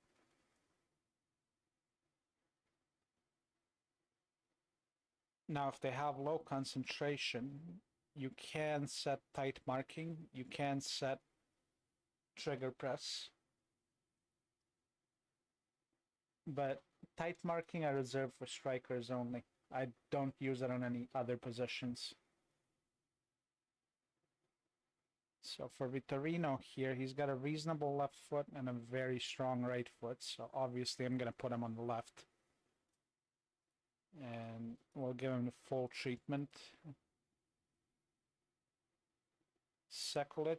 Now, if they have low concentration, you can set tight marking. You can set trigger press. But tight marking I reserve for strikers only. I don't use it on any other positions. So for Vitorino here, he's got a reasonable left foot and a very strong right foot. So obviously I'm going to put him on the left. And we'll give him the full treatment. Sekulic,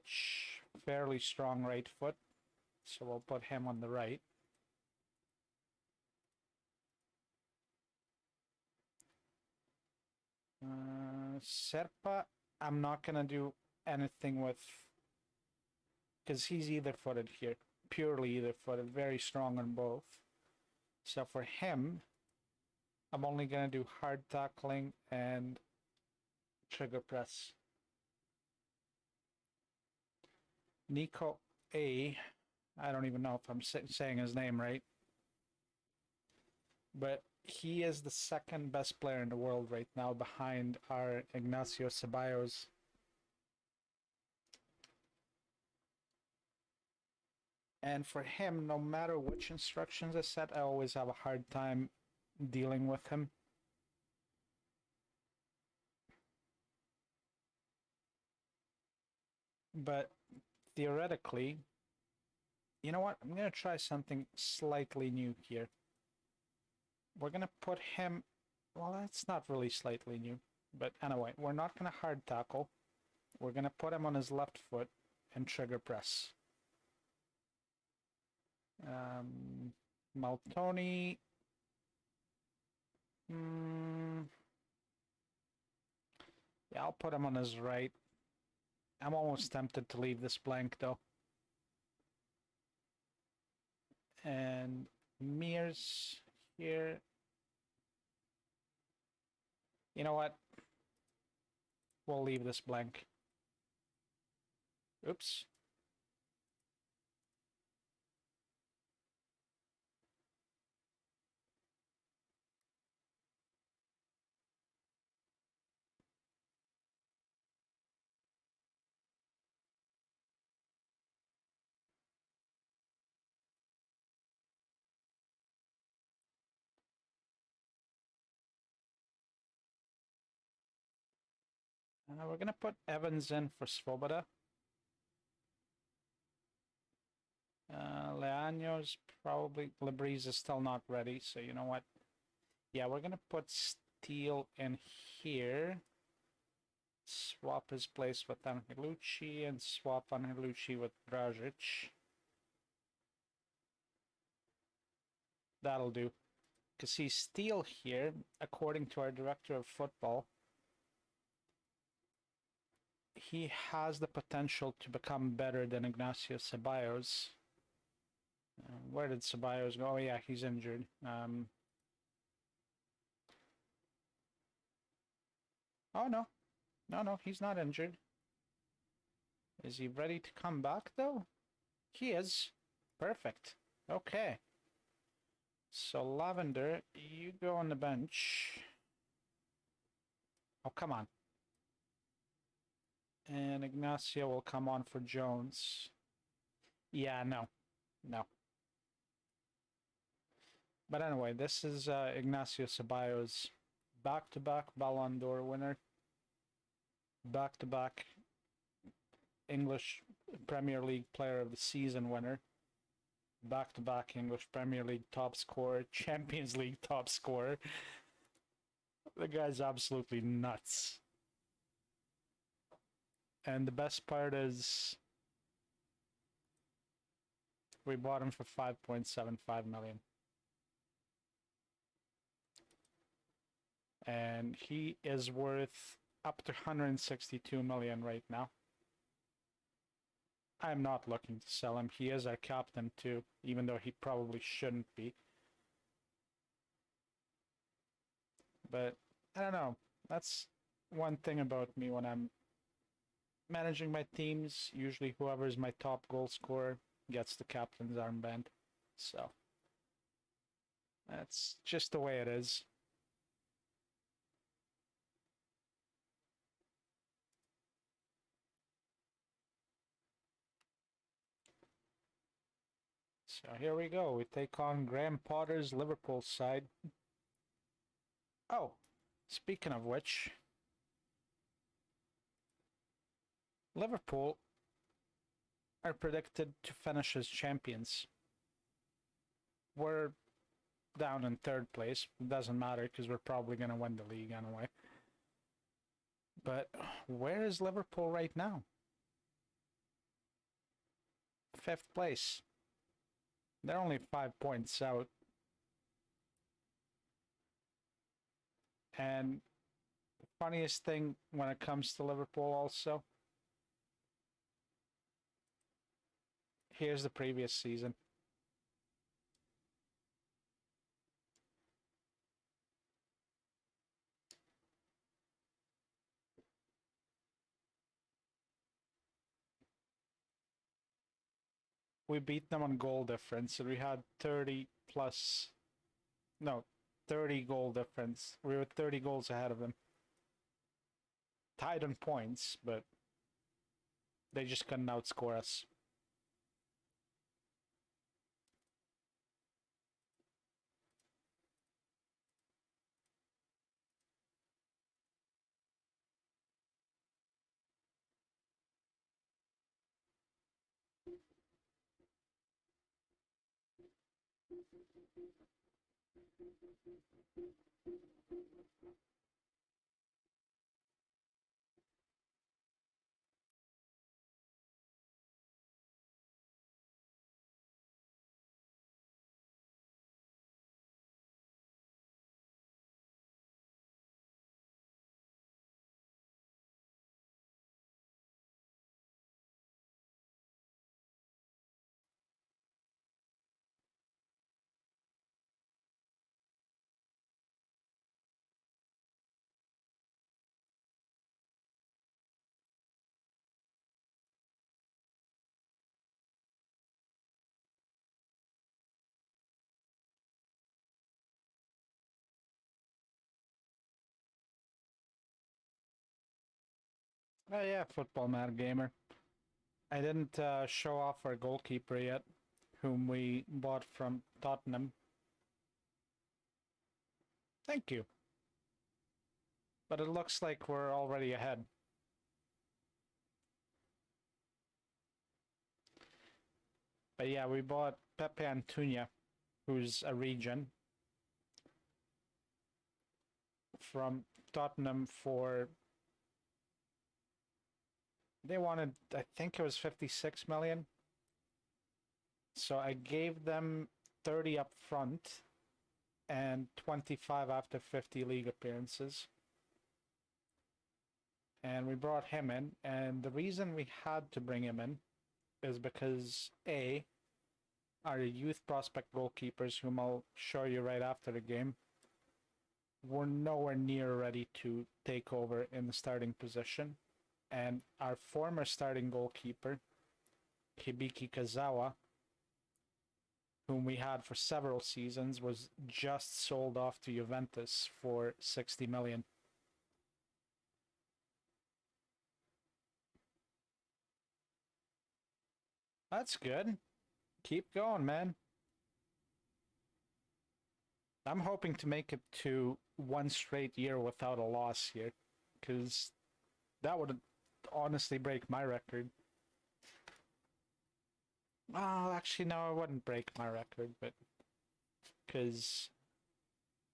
fairly strong right foot. So we'll put him on the right. Serpa, I'm not going to do anything with, because he's either-footed here. Purely either-footed, very strong on both. So for him, I'm only going to do hard tackling and trigger press. Nico A, I don't even know if I'm saying his name right, but he is the second best player in the world right now behind our Ignacio Ceballos. And for him, no matter which instructions I set, I always have a hard time dealing with him. But theoretically, you know what? I'm going to try something slightly new here. We're going to put him, well, that's not really slightly new, but anyway, we're not going to hard tackle. We're going to put him on his left foot and trigger press. Maltoni. Yeah, I'll put him on his right. I'm almost tempted to leave this blank though. And Mears here. You know what? We'll leave this blank. Oops. We're going to put Evans in for Svoboda. Leaño's probably, Lebriz is still not ready, so you know what? Yeah, we're going to put Steele in here. Swap his place with Angelucci and swap Angelucci with Dragic. That'll do. Because see, Steele here, according to our director of football, he has the potential to become better than Ignacio Ceballos. Where did Ceballos go? Oh yeah, he's injured. Oh no. No, he's not injured. Is he ready to come back though? He is. Perfect. Okay. So Lavender, you go on the bench. Oh, come on. And Ignacio will come on for Jones. Yeah, no. But anyway, this is Ignacio Ceballos, back-to-back Ballon d'Or winner, back-to-back English Premier League Player of the Season winner, back-to-back English Premier League top scorer, Champions League top scorer. The guy's absolutely nuts. And the best part is we bought him for 5.75 million. And he is worth up to 162 million right now. I'm not looking to sell him. He is our captain too, even though he probably shouldn't be. But I don't know. That's one thing about me when I'm managing my teams. Usually whoever's my top goal scorer gets the captain's armband. So that's just the way it is. So here we go. We take on Graham Potter's Liverpool side. Oh, speaking of which, Liverpool are predicted to finish as champions. We're down in third place. It doesn't matter because we're probably going to win the league anyway. But where is Liverpool right now? 5th place. They're only 5 points out. And the funniest thing when it comes to Liverpool also, here's the previous season. We beat them on goal difference, and we had 30 goal difference. We were 30 goals ahead of them. Tied on points, but they just couldn't outscore us. Oh yeah, Football Mad Gamer. I didn't show off our goalkeeper yet, whom we bought from Tottenham. Thank you. But it looks like we're already ahead. But yeah, we bought Pepe Antuña, who's a regen, from Tottenham for... They wanted, I think it was 56 million. So I gave them 30 up front and 25 after 50 league appearances. And we brought him in, and the reason we had to bring him in is because A, our youth prospect goalkeepers, whom I'll show you right after the game, were nowhere near ready to take over in the starting position. And our former starting goalkeeper, Hibiki Kazawa, whom we had for several seasons, was just sold off to Juventus for 60 million. That's good. Keep going, man. I'm hoping to make it to one straight year without a loss here, because that would honestly break my record. Well, actually, no, it wouldn't break my record, but because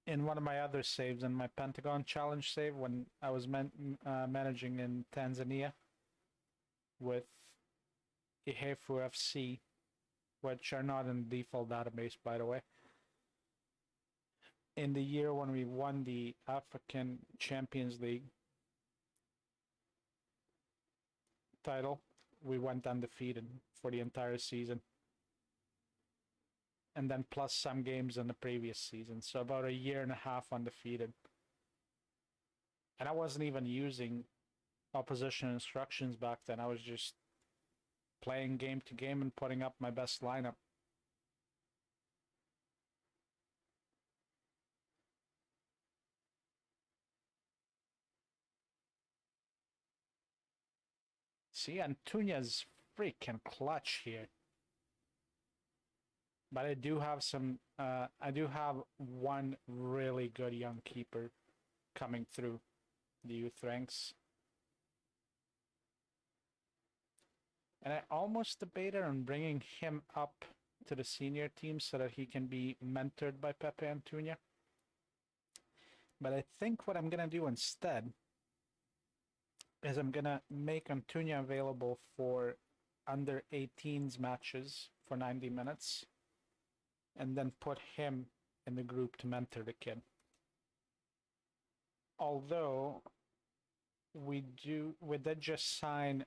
in one of my other saves, in my Pentagon Challenge save, when I was managing in Tanzania with Ihefu FC, which are not in the default database, by the way. In the year when we won the African Champions League title, we went undefeated for the entire season. And then plus some games in the previous season. So about a year and a half undefeated. And I wasn't even using opposition instructions back then. I was just playing game to game and putting up my best lineup. See, Antuna's freaking clutch here. But I do have one really good young keeper coming through the youth ranks. And I almost debated on bringing him up to the senior team so that he can be mentored by Pepe Antuna. But I think what I'm going to do instead is I'm going to make Antuna available for under 18s matches for 90 minutes. And then put him in the group to mentor the kid. Although we did just sign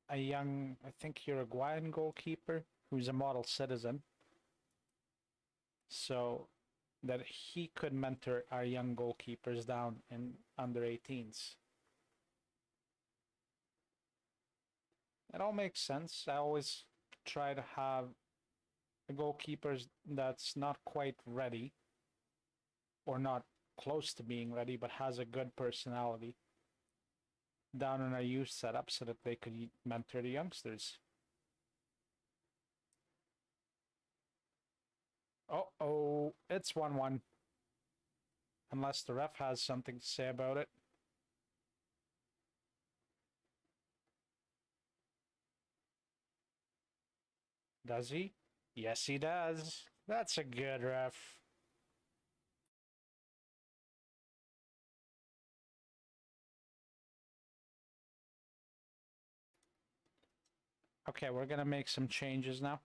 a young, I think, Uruguayan goalkeeper who's a model citizen, so that he could mentor our young goalkeepers down in under 18s. It all makes sense. I always try to have a goalkeeper that's not quite ready or not close to being ready but has a good personality down in our youth setup so that they could mentor the youngsters. Uh-oh, it's 1-1. Unless the ref has something to say about it. Does he? Yes, he does. That's a good ref. Okay, we're gonna make some changes now.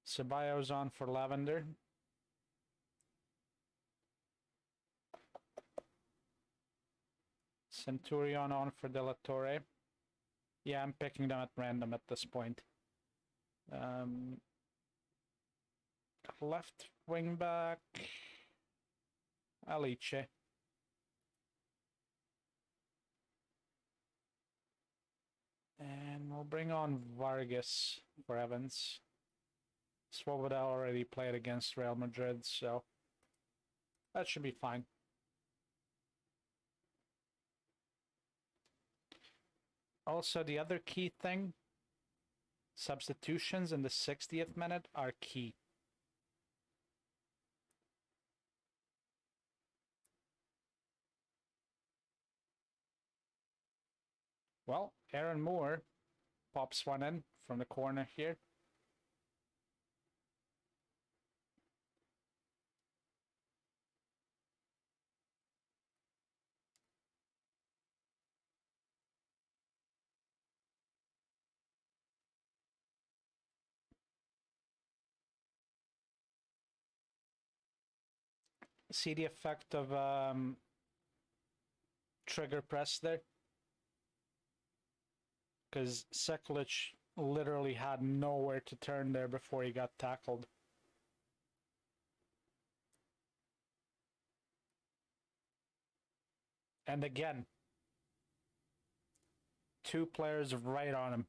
Ceballos on for Lavender. Centurion on for De La Torre. Yeah, I'm picking them at random at this point. Left wing back. Alice. And we'll bring on Vargas for Evans. Swoboda already played against Real Madrid, so that should be fine. Also, the other key thing, substitutions in the 60th minute are key. Well, Aaron Moore pops one in from the corner here. See the effect of trigger press there? Because Sekulic literally had nowhere to turn there before he got tackled. And again, two players right on him.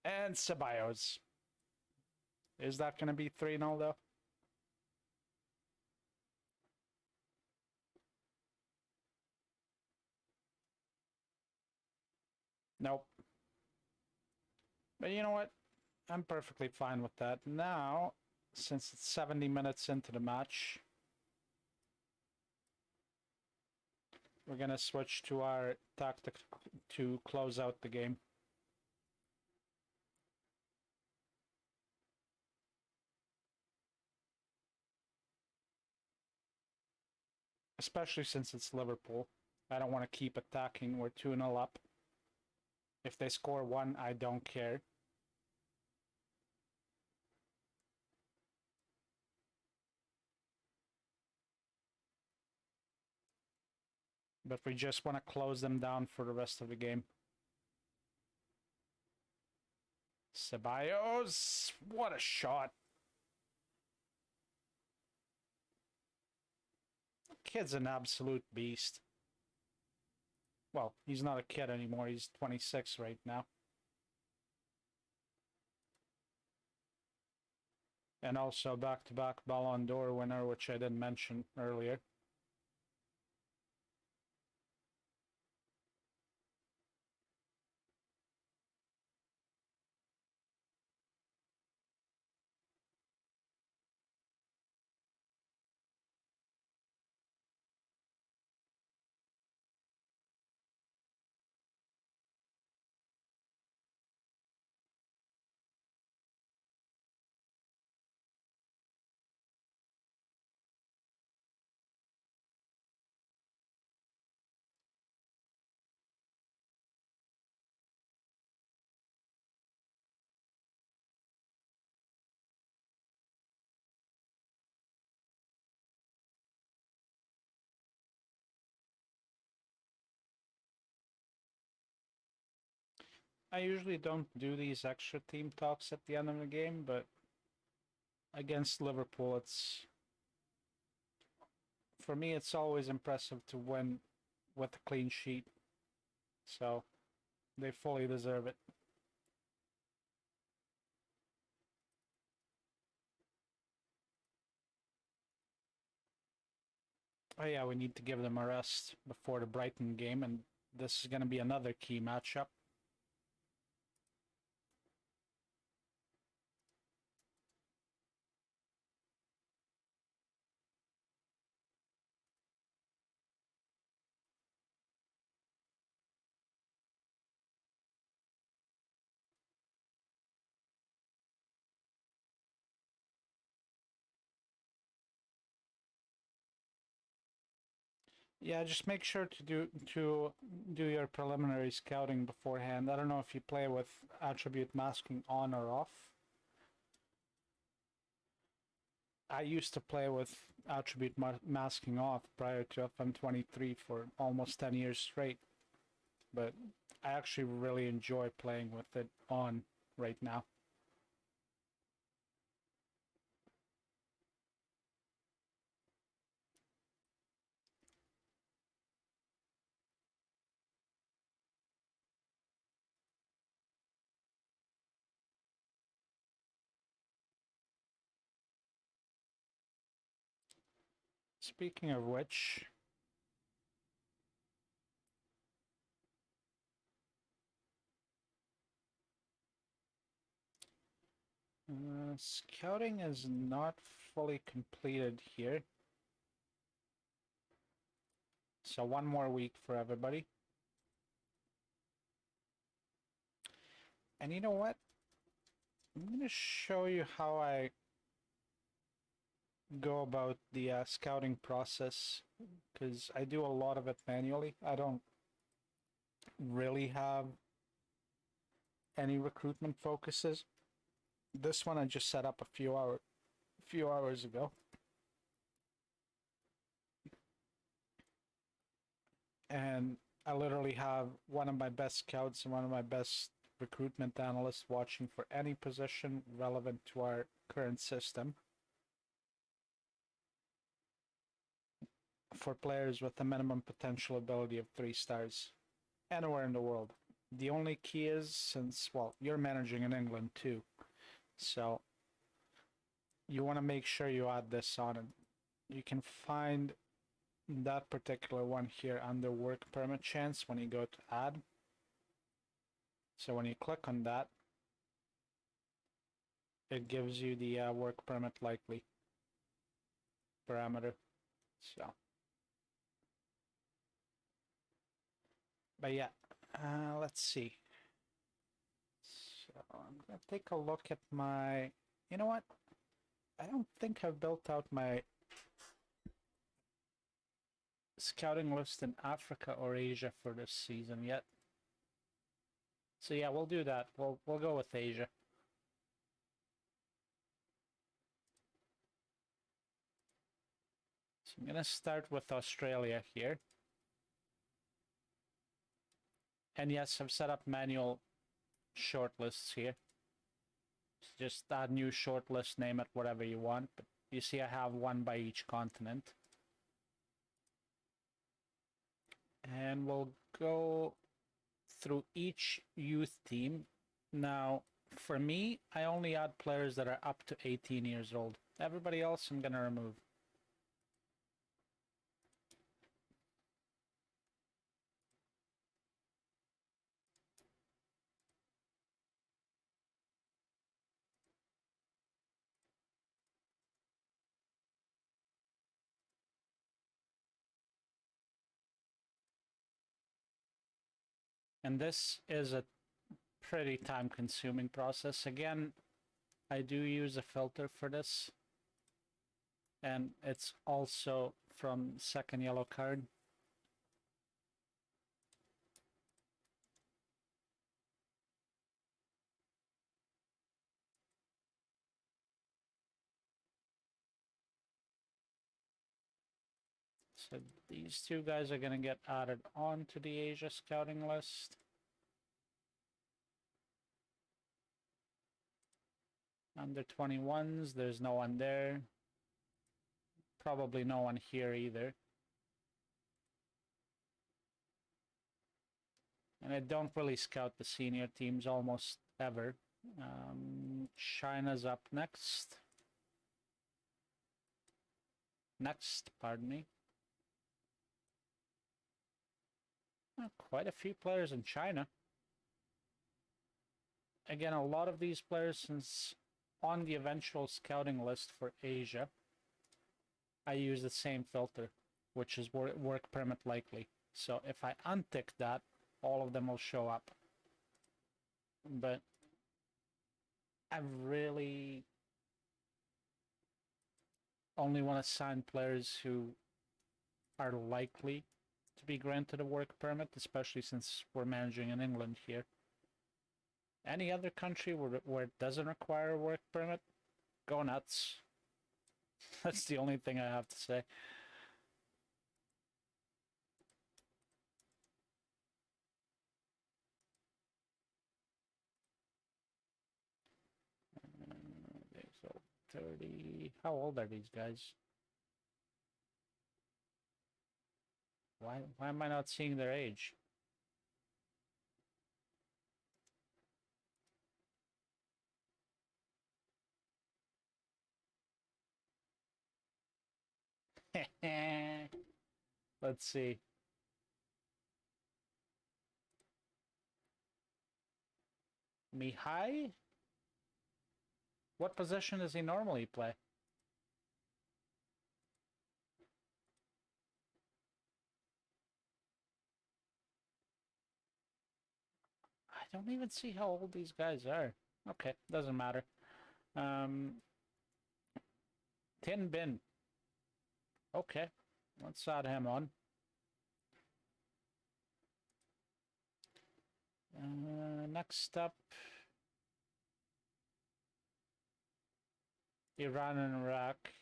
And Ceballos. Is that going to be 3-0 though? Nope. But you know what? I'm perfectly fine with that. Now, since it's 70 minutes into the match, we're going to switch to our tactic to close out the game. especially since it's Liverpool. I don't want to keep attacking. We're 2-0 up. If they score one, I don't care. But we just want to close them down for the rest of the game. Ceballos, what a shot. The kid's an absolute beast. Well, he's not a kid anymore. He's 26 right now. And also back-to-back Ballon d'Or winner, which I didn't mention earlier. I usually don't do these extra team talks at the end of the game, but against Liverpool, for me, it's always impressive to win with a clean sheet. So they fully deserve it. Oh yeah, we need to give them a rest before the Brighton game, and this is going to be another key matchup. Yeah, just make sure to do your preliminary scouting beforehand. I don't know if you play with attribute masking on or off. I used to play with attribute masking off prior to FM23 for almost 10 years straight, but I actually really enjoy playing with it on right now. Speaking of which, scouting is not fully completed here. So one more week for everybody. And you know what? I'm going to show you how I go about the scouting process, because I do a lot of it manually. I don't really have any recruitment focuses. This one I just set up a few hours ago. And I literally have one of my best scouts and one of my best recruitment analysts watching for any position relevant to our current system for players with a minimum potential ability of 3 stars anywhere in the world. The only key is, since, well, you're managing in England too, so you want to make sure you add this on, and you can find that particular one here under work permit chance when you go to add. So when you click on that, it gives you the work permit likely parameter. So, but yeah, let's see. So I'm gonna take a look at my, you know what? I don't think I've built out my scouting list in Africa or Asia for this season yet. So yeah, we'll do that. We'll go with Asia. So I'm gonna start with Australia here. And yes, I've set up manual shortlists here. So just add new shortlist, name it whatever you want. But you see I have one by each continent. And we'll go through each youth team. Now, for me, I only add players that are up to 18 years old. Everybody else I'm gonna remove. And this is a pretty time-consuming process. Again, I do use a filter for this. And it's also from second yellow card. So these two guys are going to get added onto the Asia scouting list. Under 21s, there's no one there. Probably no one here either. And I don't really scout the senior teams almost ever. China's up next. Pardon me. Quite a few players in China. Again, a lot of these players, since on the eventual scouting list for Asia, I use the same filter, which is work permit likely. So if I untick that, all of them will show up. But I really only want to sign players who are likely to be granted a work permit, especially since we're managing in England here. Any other country where it doesn't require a work permit, go nuts. That's the only thing I have to say. So 30. How old are these guys? Why am I not seeing their age? Let's see. Mihai? What position does he normally play? I don't even see how old these guys are. Okay, doesn't matter. Tin Bin. Okay, let's add him on. Next up, Iran and Iraq.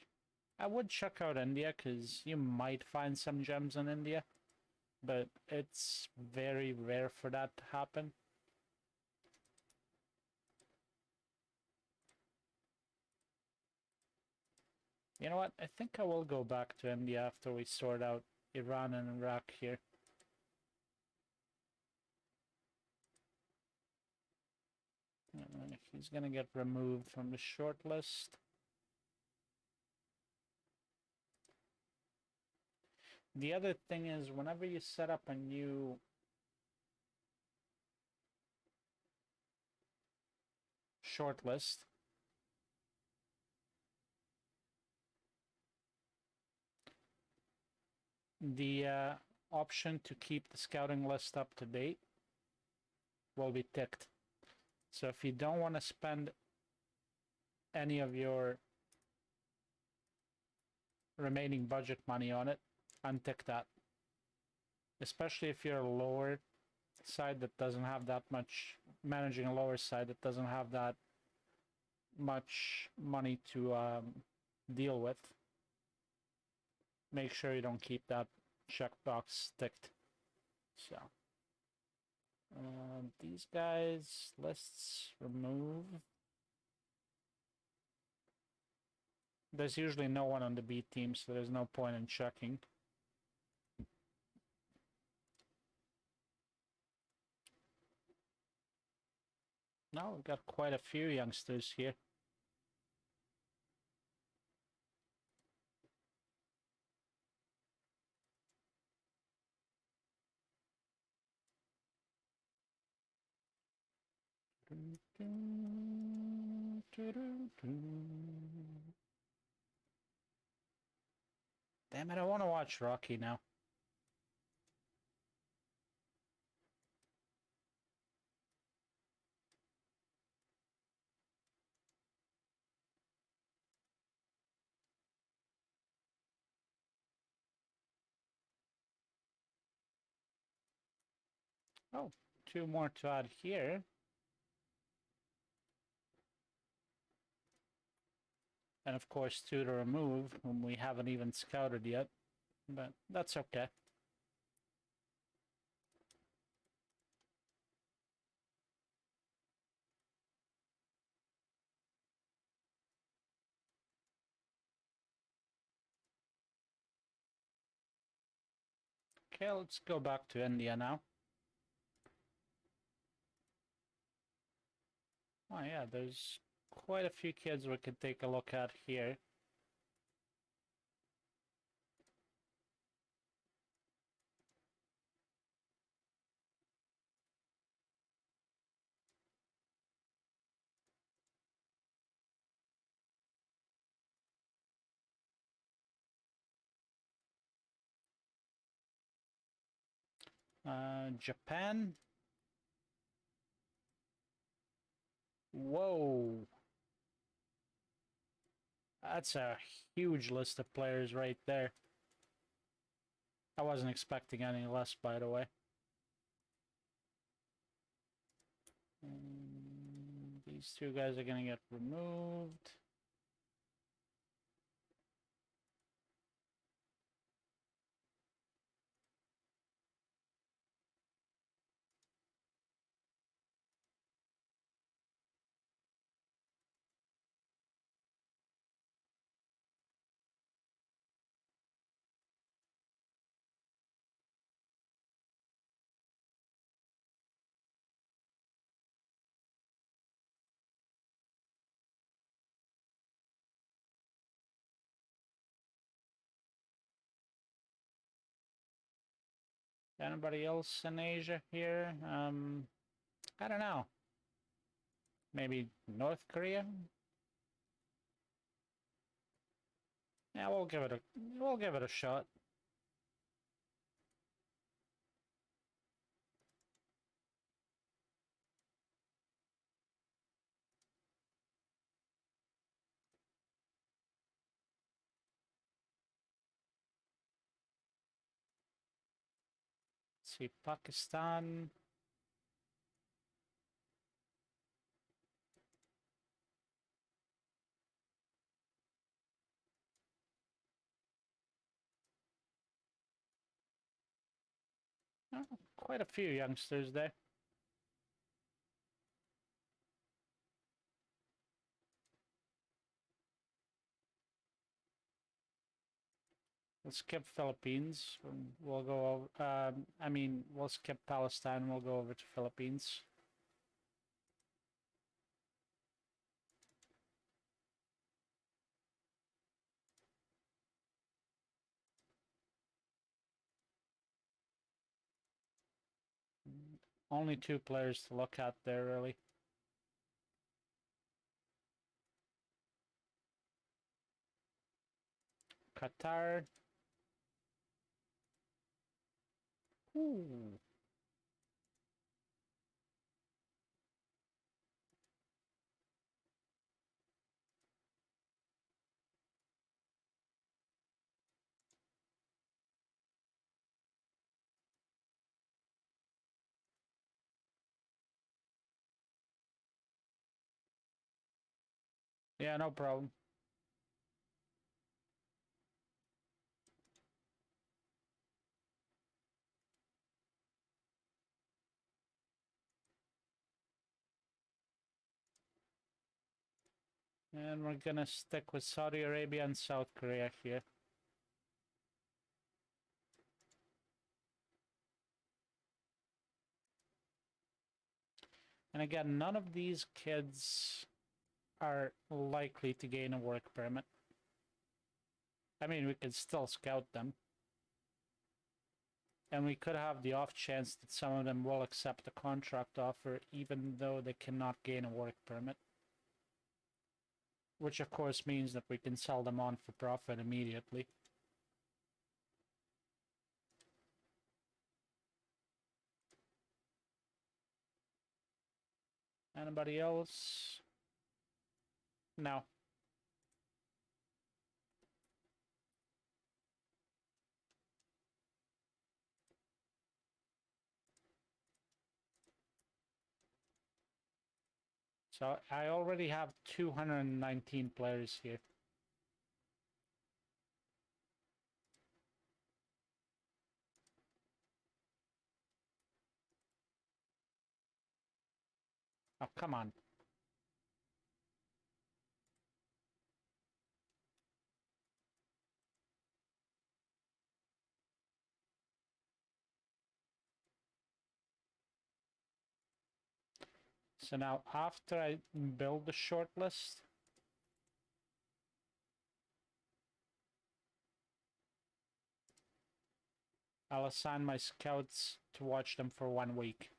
I would check out India because you might find some gems in India, but it's very rare for that to happen. You know what? I think I will go back to India after we sort out Iran and Iraq here. He's gonna get removed from the short list. The other thing is, whenever you set up a new short list, the option to keep the scouting list up to date will be ticked. So if you don't want to spend any of your remaining budget money on it, untick that. especially if you're a lower side that doesn't have that much, managing a lower side that doesn't have that much money to deal with. Make sure you don't keep that checkbox ticked. So these guys, let's remove. There's usually no one on the B team, so there's no point in checking. Now we've got quite a few youngsters here. Damn it, I want to watch Rocky now. Oh, two more to add here. And of course, two to remove, whom we haven't even scouted yet. But that's okay. Okay, let's go back to India now. Oh yeah, there's quite a few kids we could take a look at here. Japan. Whoa. That's a huge list of players right there. I wasn't expecting any less, by the way. These two guys are gonna get removed. Anybody else in Asia here? I don't know. Maybe North Korea? Yeah, we'll give it a shot. Let's see, Pakistan. Oh, quite a few youngsters there. We'll skip Philippines. We'll go over, we'll skip Palestine. We'll go over to Philippines. Only two players to look at there, really. Qatar. Ooh. Yeah, no problem. And we're gonna stick with Saudi Arabia and South Korea here. And again, none of these kids are likely to gain a work permit. I mean, we could still scout them. And we could have the off chance that some of them will accept a contract offer even though they cannot gain a work permit. Which of course means that we can sell them on for profit immediately. Anybody else? No. So I already have 219 players here. Oh, come on. So now after I build the shortlist, I'll assign my scouts to watch them for 1 week.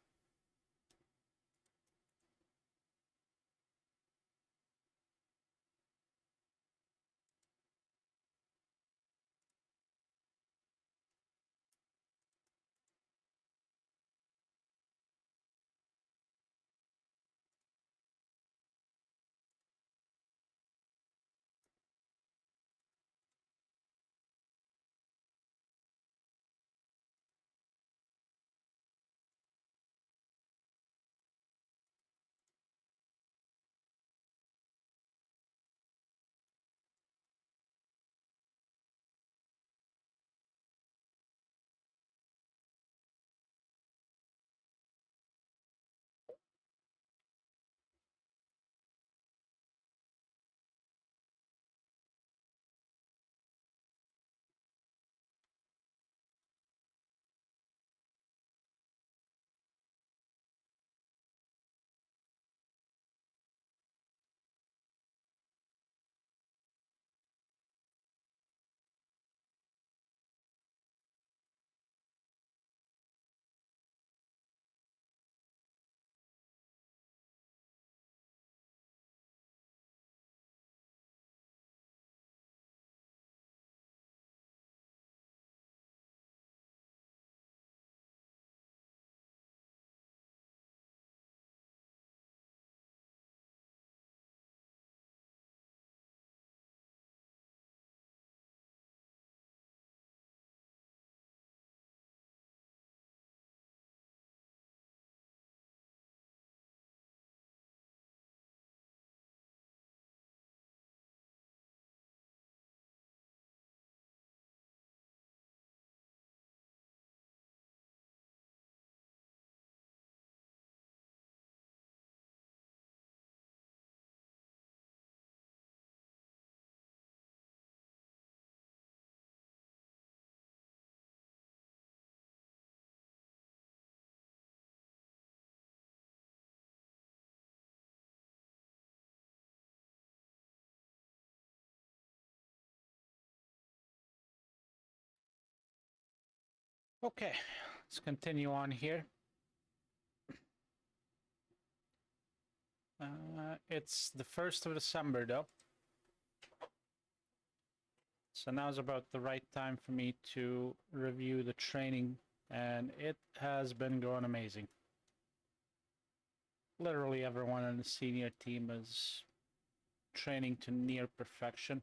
Okay, let's continue on here. It's the 1st of December though. So now's about the right time for me to review the training, and it has been going amazing. Literally everyone on the senior team is training to near perfection.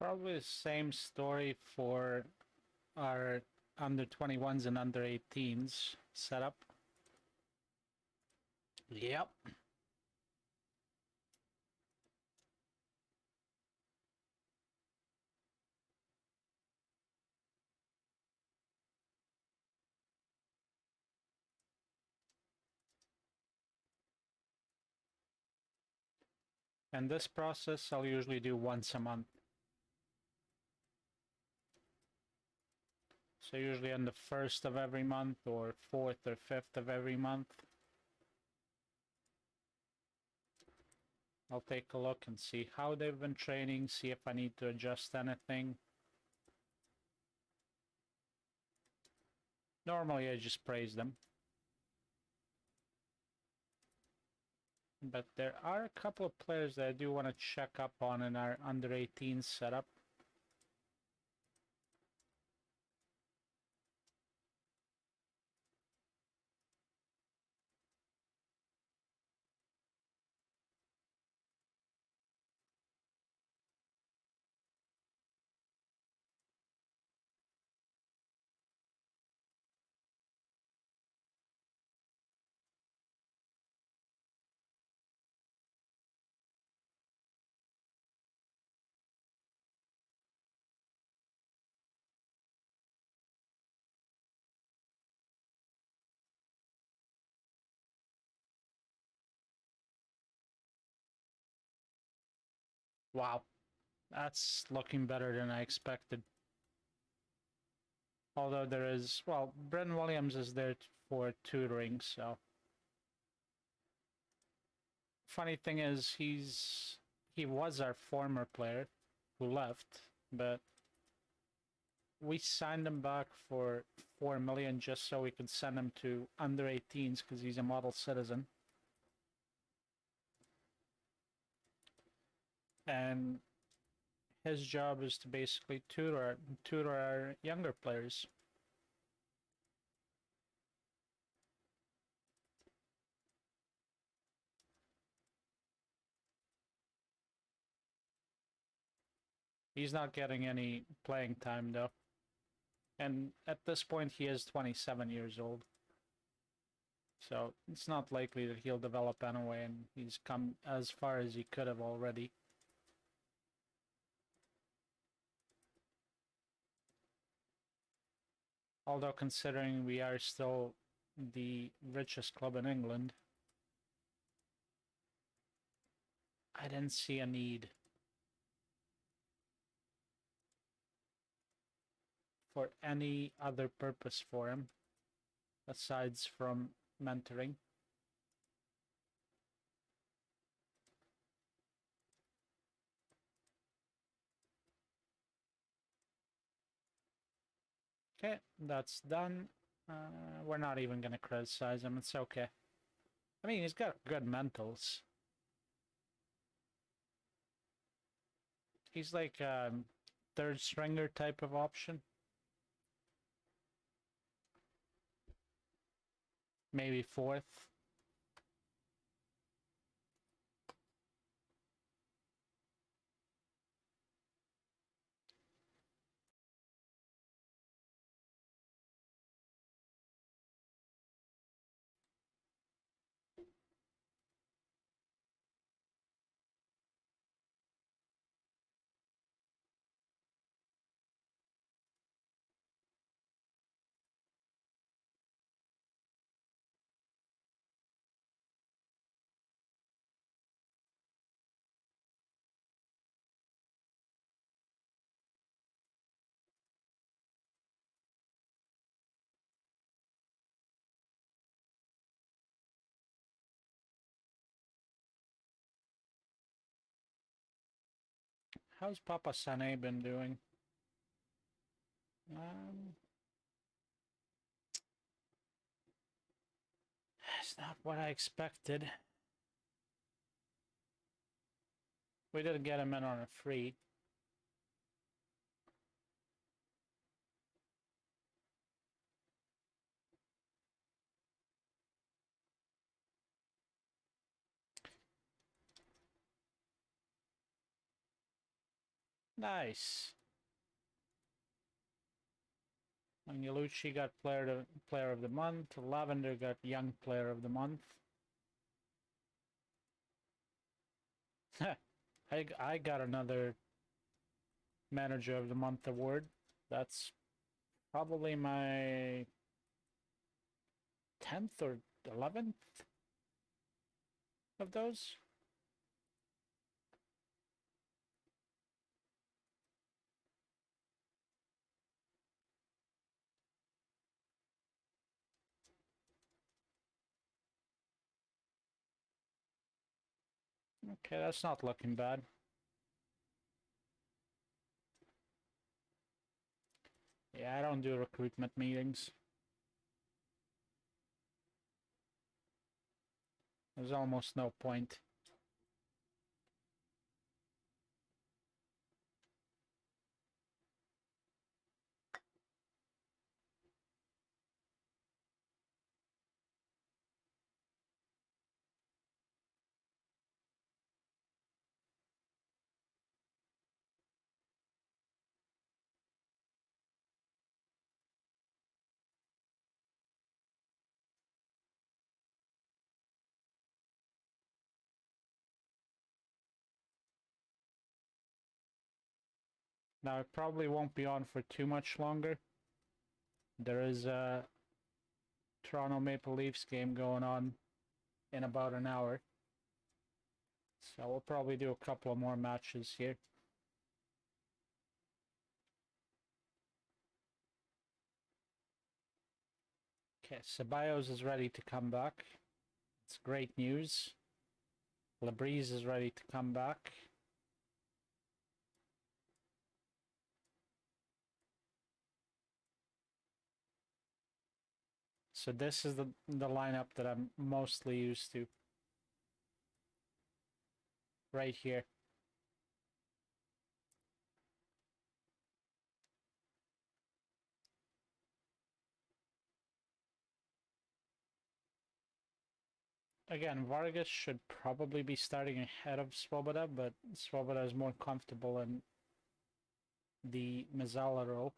Probably the same story for our under 21s and under 18s setup. Yep. And this process I'll usually do once a month. So usually on the 1st of every month or 4th or 5th of every month. I'll take a look and see how they've been training, see if I need to adjust anything. Normally I just praise them. But there are a couple of players that I do want to check up on in our under 18 setup. Wow, that's looking better than I expected. Although there is, well, Brendan Williams is there for tutoring, so. Funny thing is, he was our former player who left, but we signed him back for 4 million just so we could send him to under 18s because he's a model citizen. And his job is to basically tutor our younger players. He's not getting any playing time though. And at this point he is 27 years old. So it's not likely that he'll develop anyway, and he's come as far as he could have already. Although considering we are still the richest club in England, I didn't see a need for any other purpose for him aside from mentoring. Okay, that's done. We're not even going to criticize him. It's okay. I mean, he's got good mentals. He's like a third stringer type of option. Maybe fourth. How's Papa Sané been doing? It's not what I expected. We didn't get him in on a free. Nice. Angelucci got player of the month. Lavender got young player of the month. I got another manager of the month award. That's probably my 10th or 11th of those. Okay, that's not looking bad. Yeah, I don't do recruitment meetings. There's almost no point. Now, it probably won't be on for too much longer. There is a Toronto Maple Leafs game going on in about an hour. So we'll probably do a couple of more matches here. Okay, Ceballos is ready to come back. It's great news. Labrise is ready to come back. So this is the lineup that I'm mostly used to. Right here. Again, Vargas should probably be starting ahead of Svoboda, but Svoboda is more comfortable in the Mezzala role.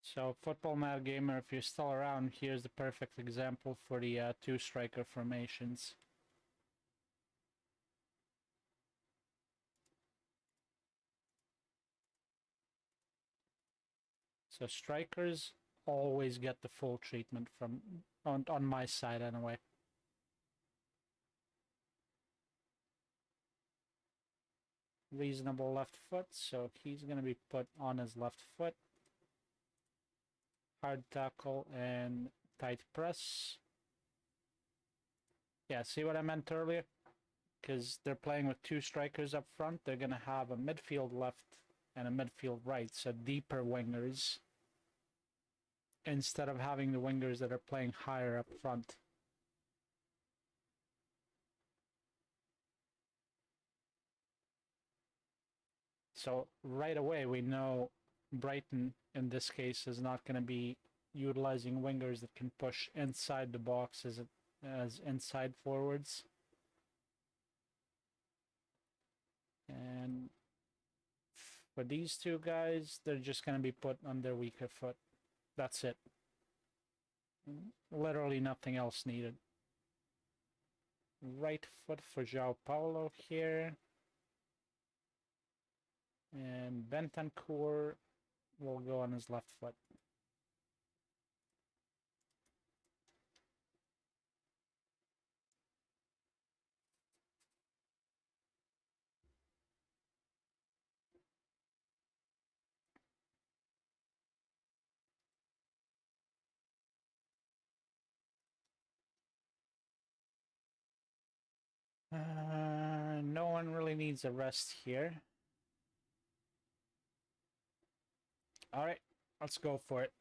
So, Football Mad Gamer, if you're still around, here's the perfect example for the two striker formations. So strikers always get the full treatment from on my side anyway. Reasonable left foot, so he's going to be put on his left foot. Hard tackle and tight press. Yeah, see what I meant earlier? Because they're playing with two strikers up front, they're going to have a midfield left and a midfield right, so deeper wingers, instead of having the wingers that are playing higher up front. So right away we know Brighton in this case is not going to be utilizing wingers that can push inside the box as inside forwards. And for these two guys, they're just going to be put on their weaker foot. That's it. Literally nothing else needed. Right foot for João Paulo here. And Bentancur will go on his left foot. No one really needs a rest here. All right, Let's go for it.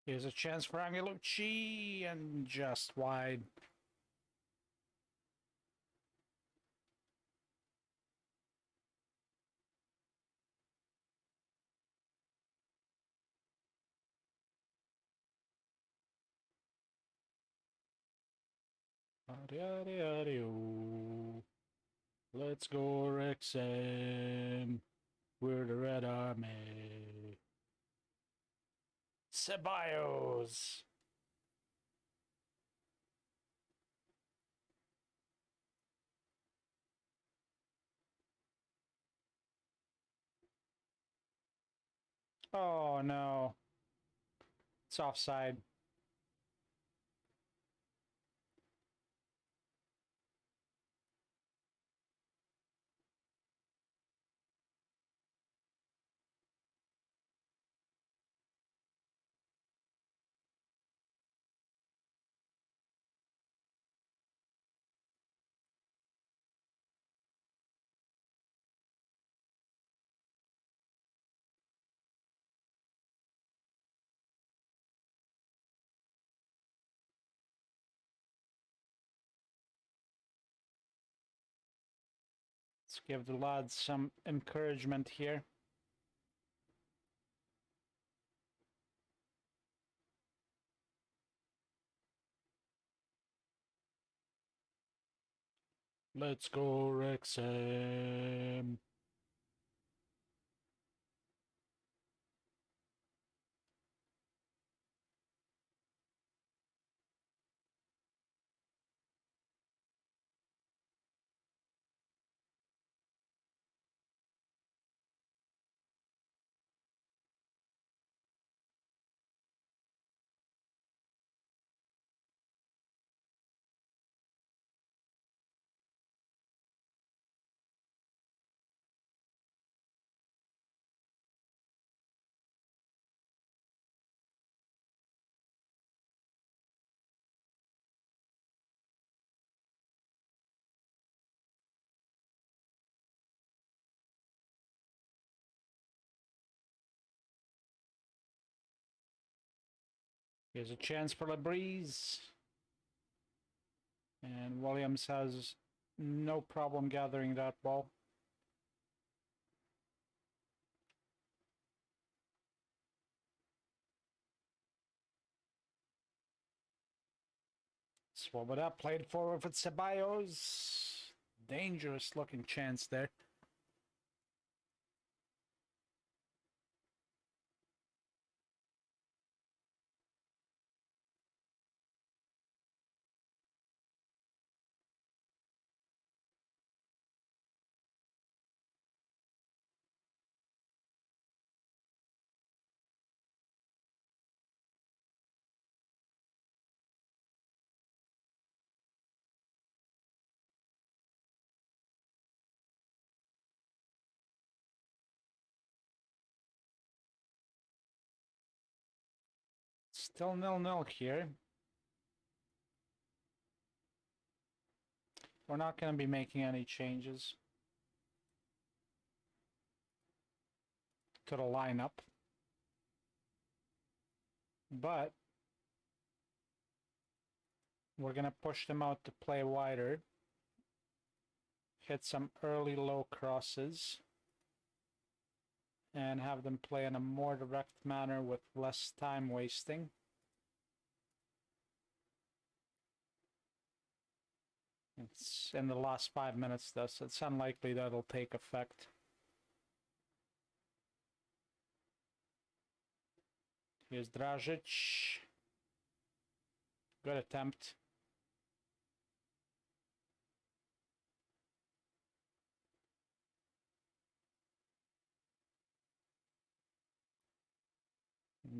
Here's a chance for Angelucci, and just wide. Let's go, Wrexham. We're the Red Army. Ceballos. Oh no. It's offside. Let's give the lads some encouragement here. Let's go, Wrexham. Here's a chance for Labreeze. And Williams has no problem gathering that ball. Swab it up, played forward for Ceballos. Dangerous looking chance there. Still 0-0 here. We're not going to be making any changes to the lineup. But we're going to push them out to play wider. Hit some early low crosses. And have them play in a more direct manner with less time wasting. It's in the last 5 minutes though, so it's unlikely that'll take effect. Here's Dražić. Good attempt.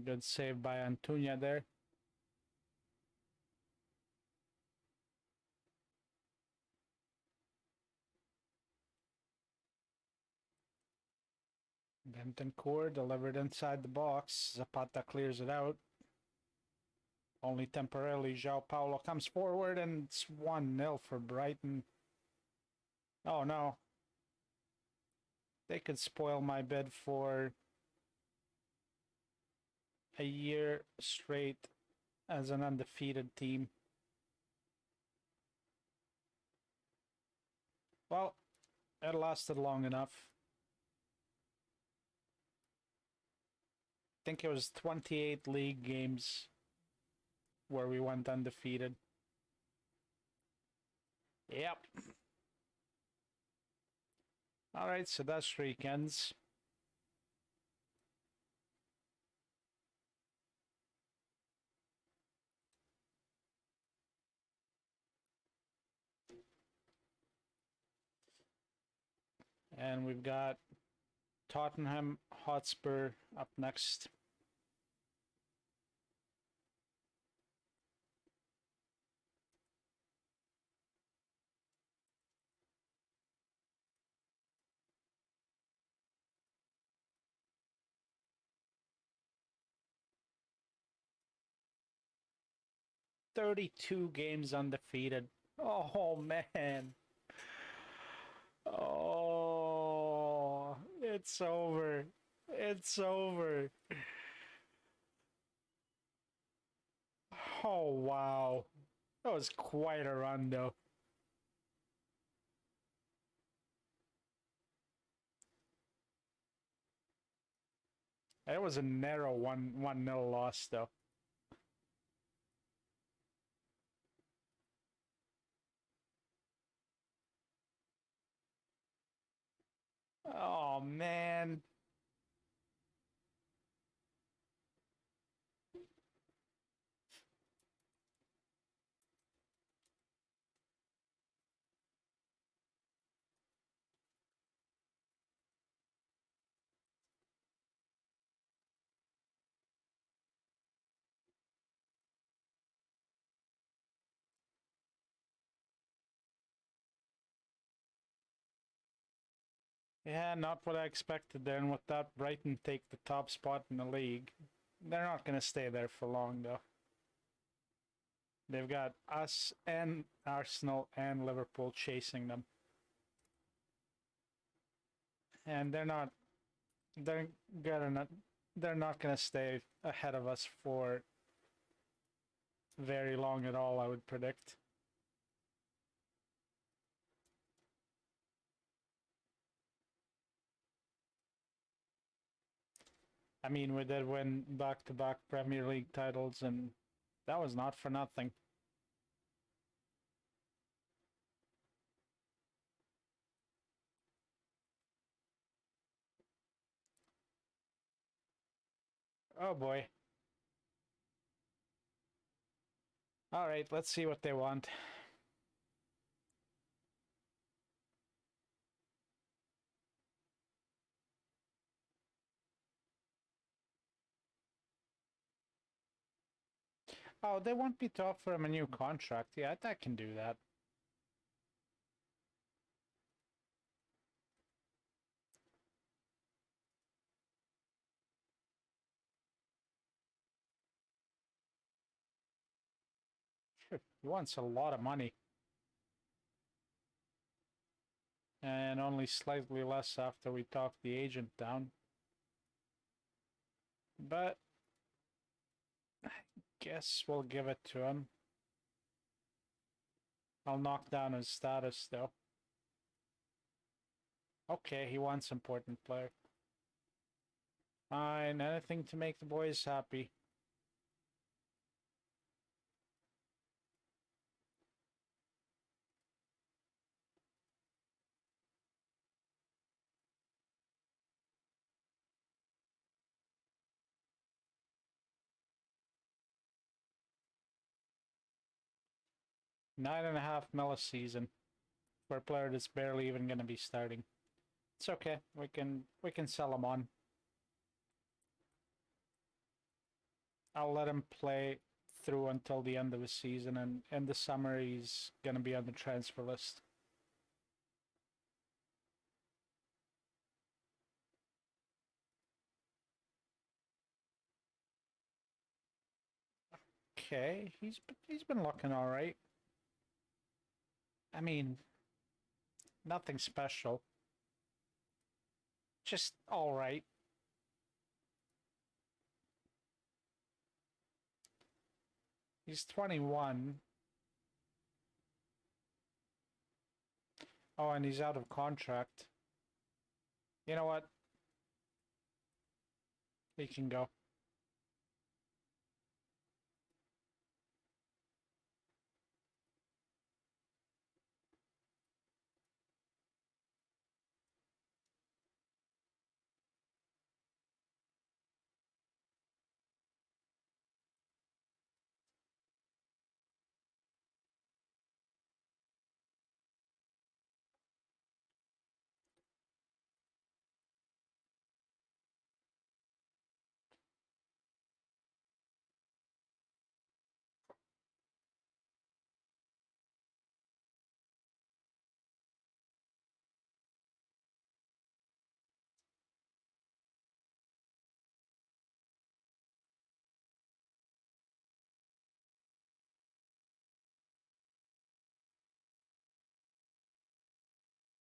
Good save by Antuña there. Bentancur delivered inside the box. Zapata clears it out. Only temporarily. João Paulo comes forward and it's 1-0 for Brighton. Oh no. They could spoil my bid for a year straight as an undefeated team. Well, it lasted long enough. I think it was 28 league games where we went undefeated. Yep. Alright, so that's streak ends. And we've got Tottenham Hotspur up next. "32 games undefeated." Oh man. Oh, it's over. It's over. Oh wow. That was quite a run though. It was a narrow 1-0 loss though. Oh man. Yeah, not what I expected there, and with that, Brighton take the top spot in the league. They're not going to stay there for long, though. They've got us and Arsenal and Liverpool chasing them. And they're not going to stay ahead of us for very long at all, I would predict. I mean, we did win back-to-back Premier League titles, and that was not for nothing. Oh boy. All right, let's see what they want. Oh, they want me to offer him a new contract. Yeah, I can do that. He wants a lot of money. And only slightly less after we talk the agent down. But I guess we'll give it to him. I'll knock down his status though. Okay, he wants important player. Fine, anything to make the boys happy. $9.5 mil a season for a player that's barely even going to be starting. It's okay. We can sell him on. I'll let him play through until the end of the season, and in the summer he's going to be on the transfer list. Okay, he's been looking all right. I mean, nothing special. Just all right. He's 21. Oh, and he's out of contract. You know what? He can go.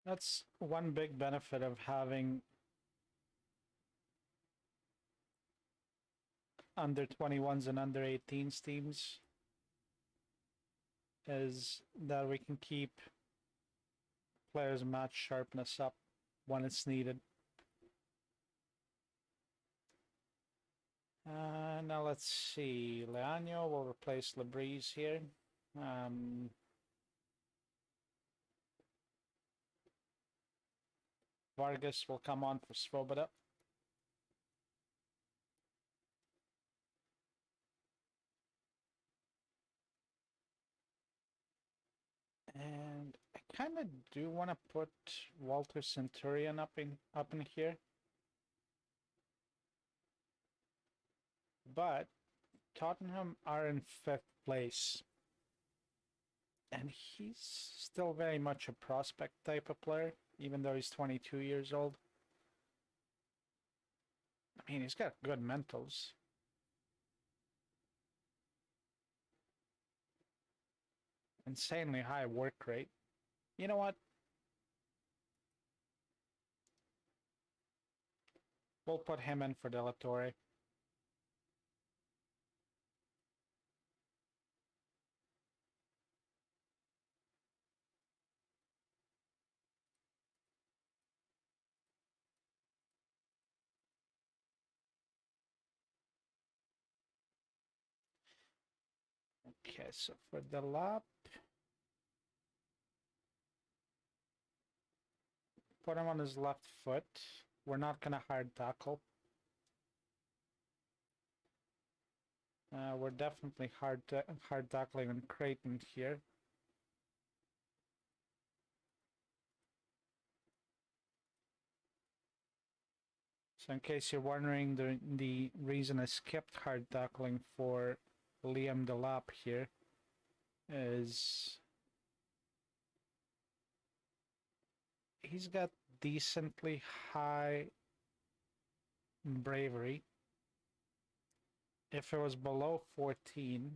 That's one big benefit of having under 21s and under 18s teams is that we can keep players' match sharpness up when it's needed. Now let's see. Leano will replace Labrise here. Vargas will come on for Svoboda. And I kind of do want to put Walter Centurion up in here. But Tottenham are in 5th place. And he's still very much a prospect type of player, even though he's 22 years old. I mean, he's got good mentals. Insanely high work rate. You know what? We'll put him in for De La Torre. Okay, so for the lap, put him on his left foot. We're not going to hard tackle. We're definitely hard tackling on Creighton here. So in case you're wondering, the reason I skipped hard tackling for Liam Delap here is he's got decently high bravery. If it was below 14,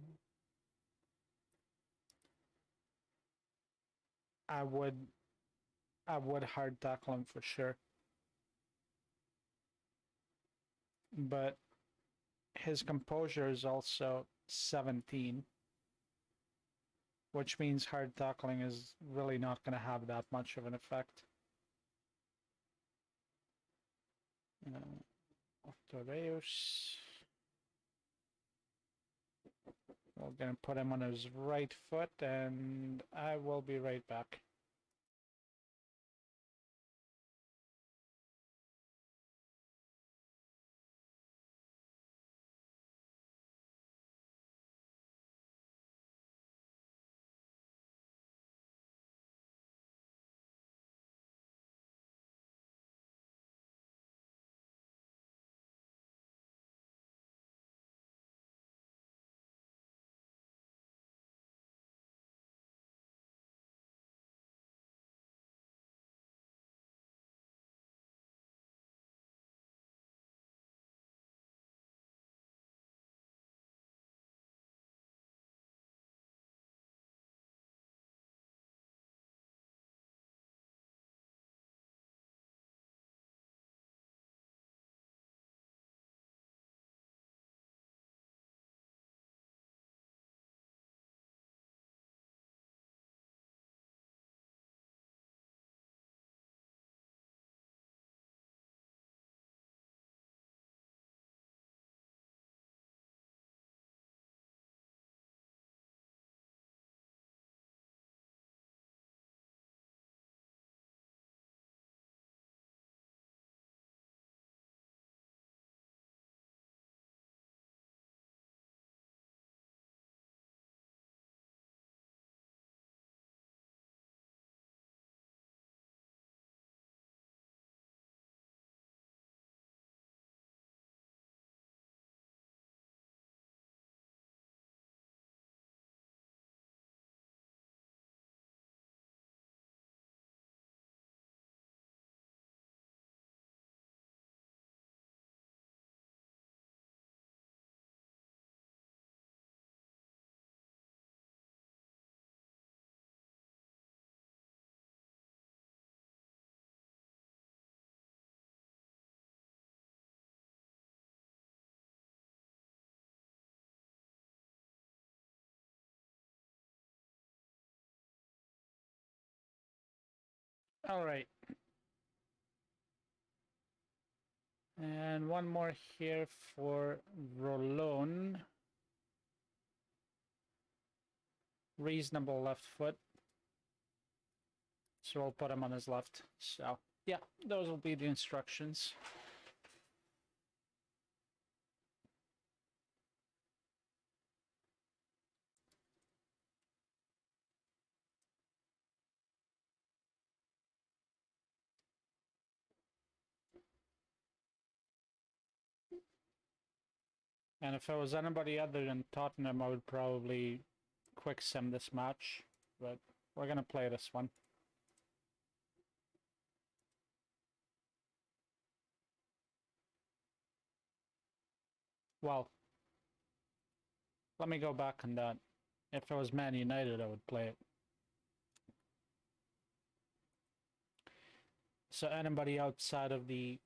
I would hard tackle him for sure. But his composure is also 17, which means hard tackling is really not going to have that much of an effect. Torreus. We're going to put him on his right foot, and I will be right back. All right. And one more here for Rolon. Reasonable left foot. So we'll put him on his left. So, yeah, those will be the instructions. And if it was anybody other than Tottenham, I would probably quick sim this match. But we're going to play this one. Well, let me go back on that. If it was Man United, I would play it. So anybody outside of the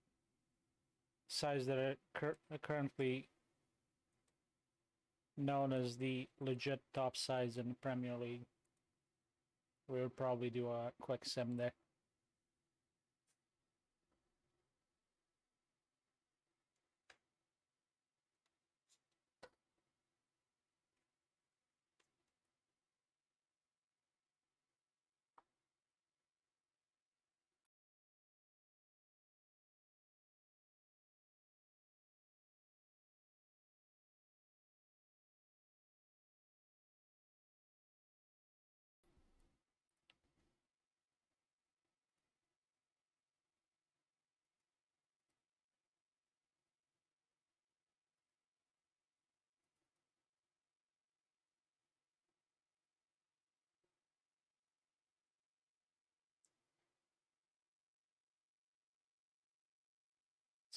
sides that are currently known as the legit top sides in the Premier League, we would probably do a quick sim there.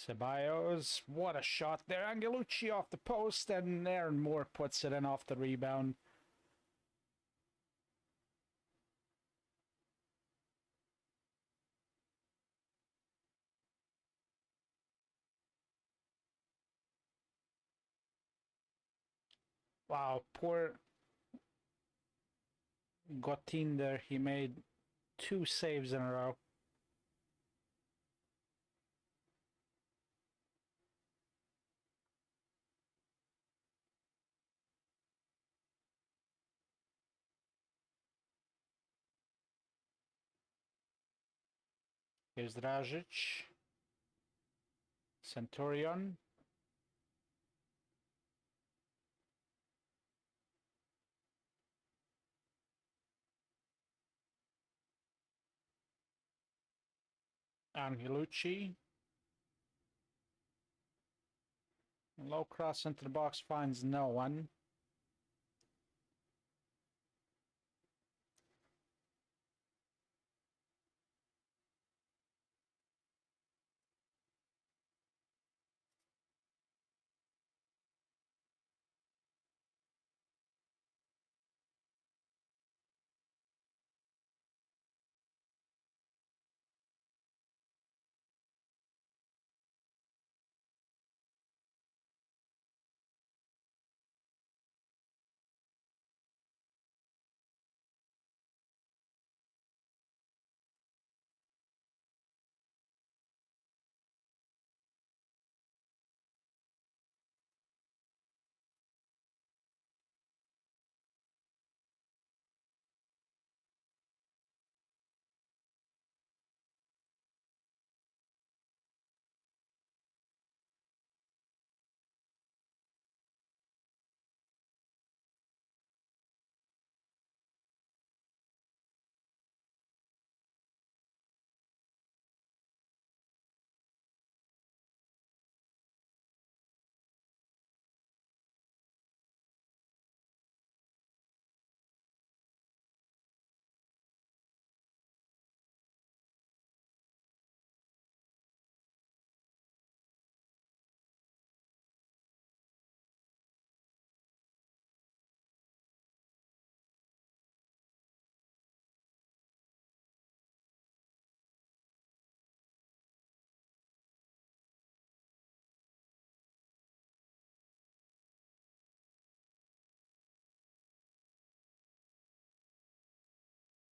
Ceballos, what a shot there. Angelucci off the post, and Aaron Moore puts it in off the rebound. Wow, poor Gotin there. He made 2 saves in a row. Here's Dražić. Centurion. Angelucci. Low cross into the box finds no one.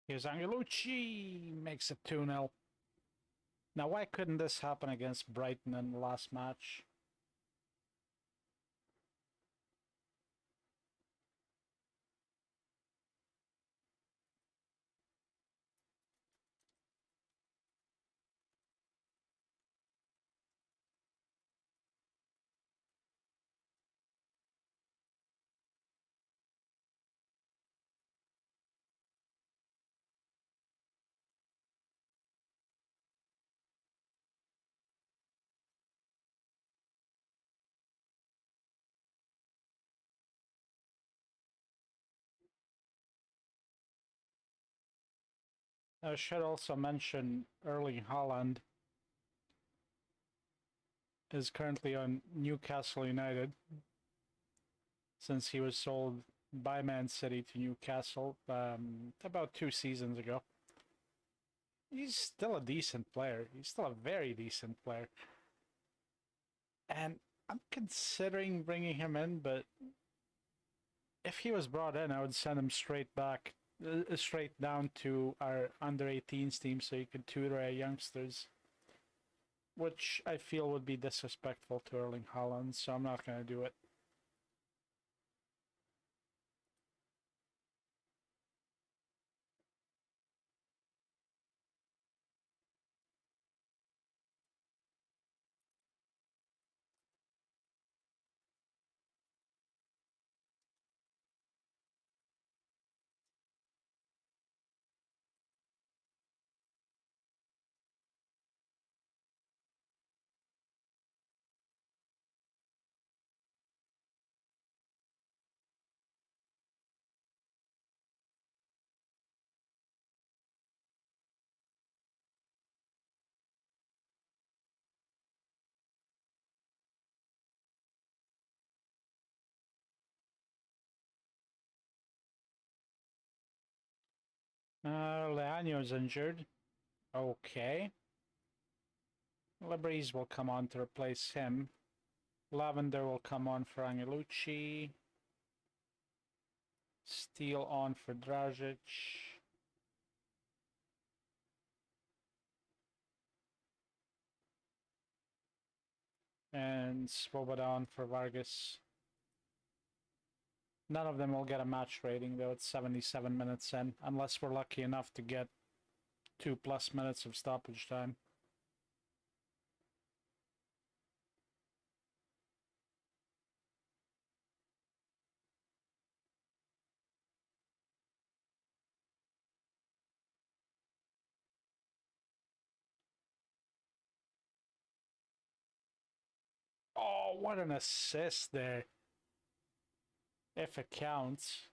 Here's Angelucci. Makes it 2-0. Now, why couldn't this happen against Brighton in the last match? I should also mention Erling Haaland is currently on Newcastle United since he was sold by Man City to Newcastle about 2 seasons ago. He's still a decent player. He's still a very decent player. And I'm considering bringing him in, but if he was brought in, I would send him straight back, straight down to our under-18s team so he could tutor our youngsters, which I feel would be disrespectful to Erling Haaland, so I'm not going to do it. Leaño's injured. Okay. Libreeze will come on to replace him. Lavender will come on for Angelucci. Steal on for Dragic. And Swoboda on for Vargas. None of them will get a match rating though. It's 77 minutes in, unless we're lucky enough to get 2+ minutes of stoppage time. Oh, what an assist there. If it counts.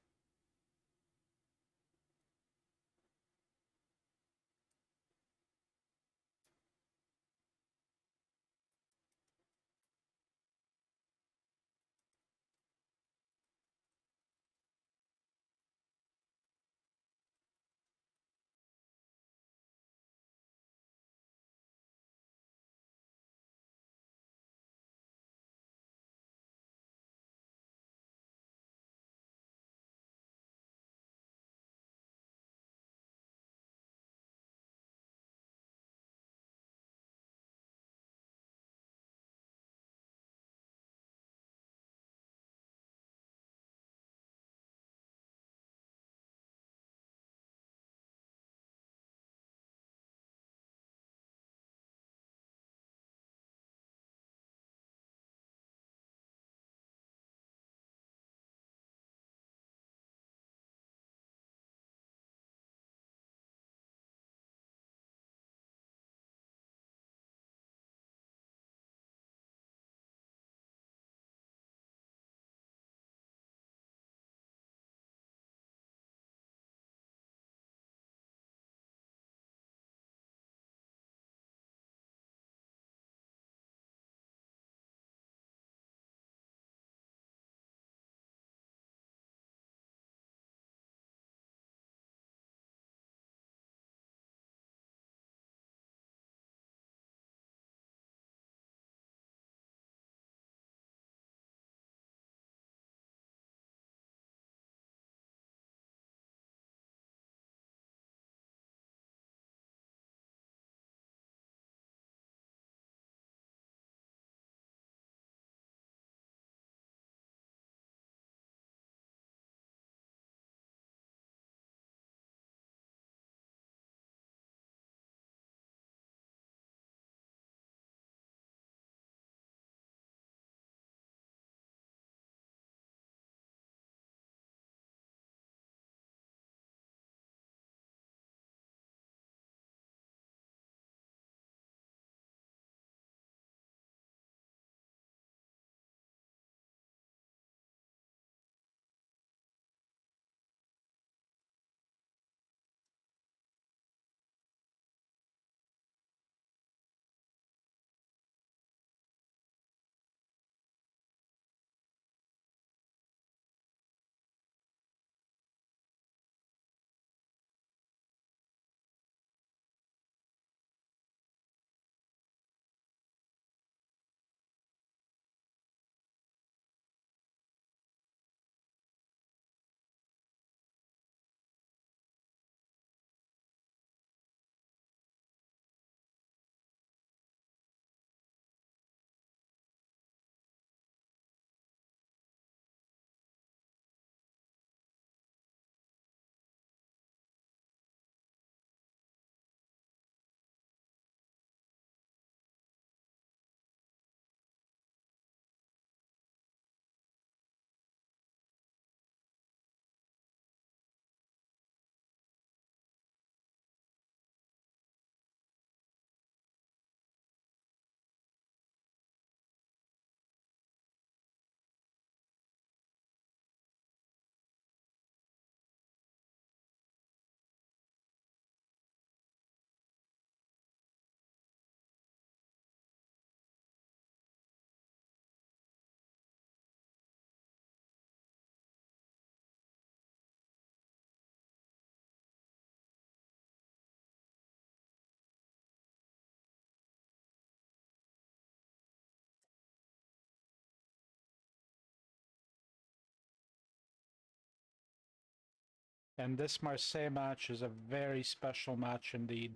And this Marseille match is a very special match indeed.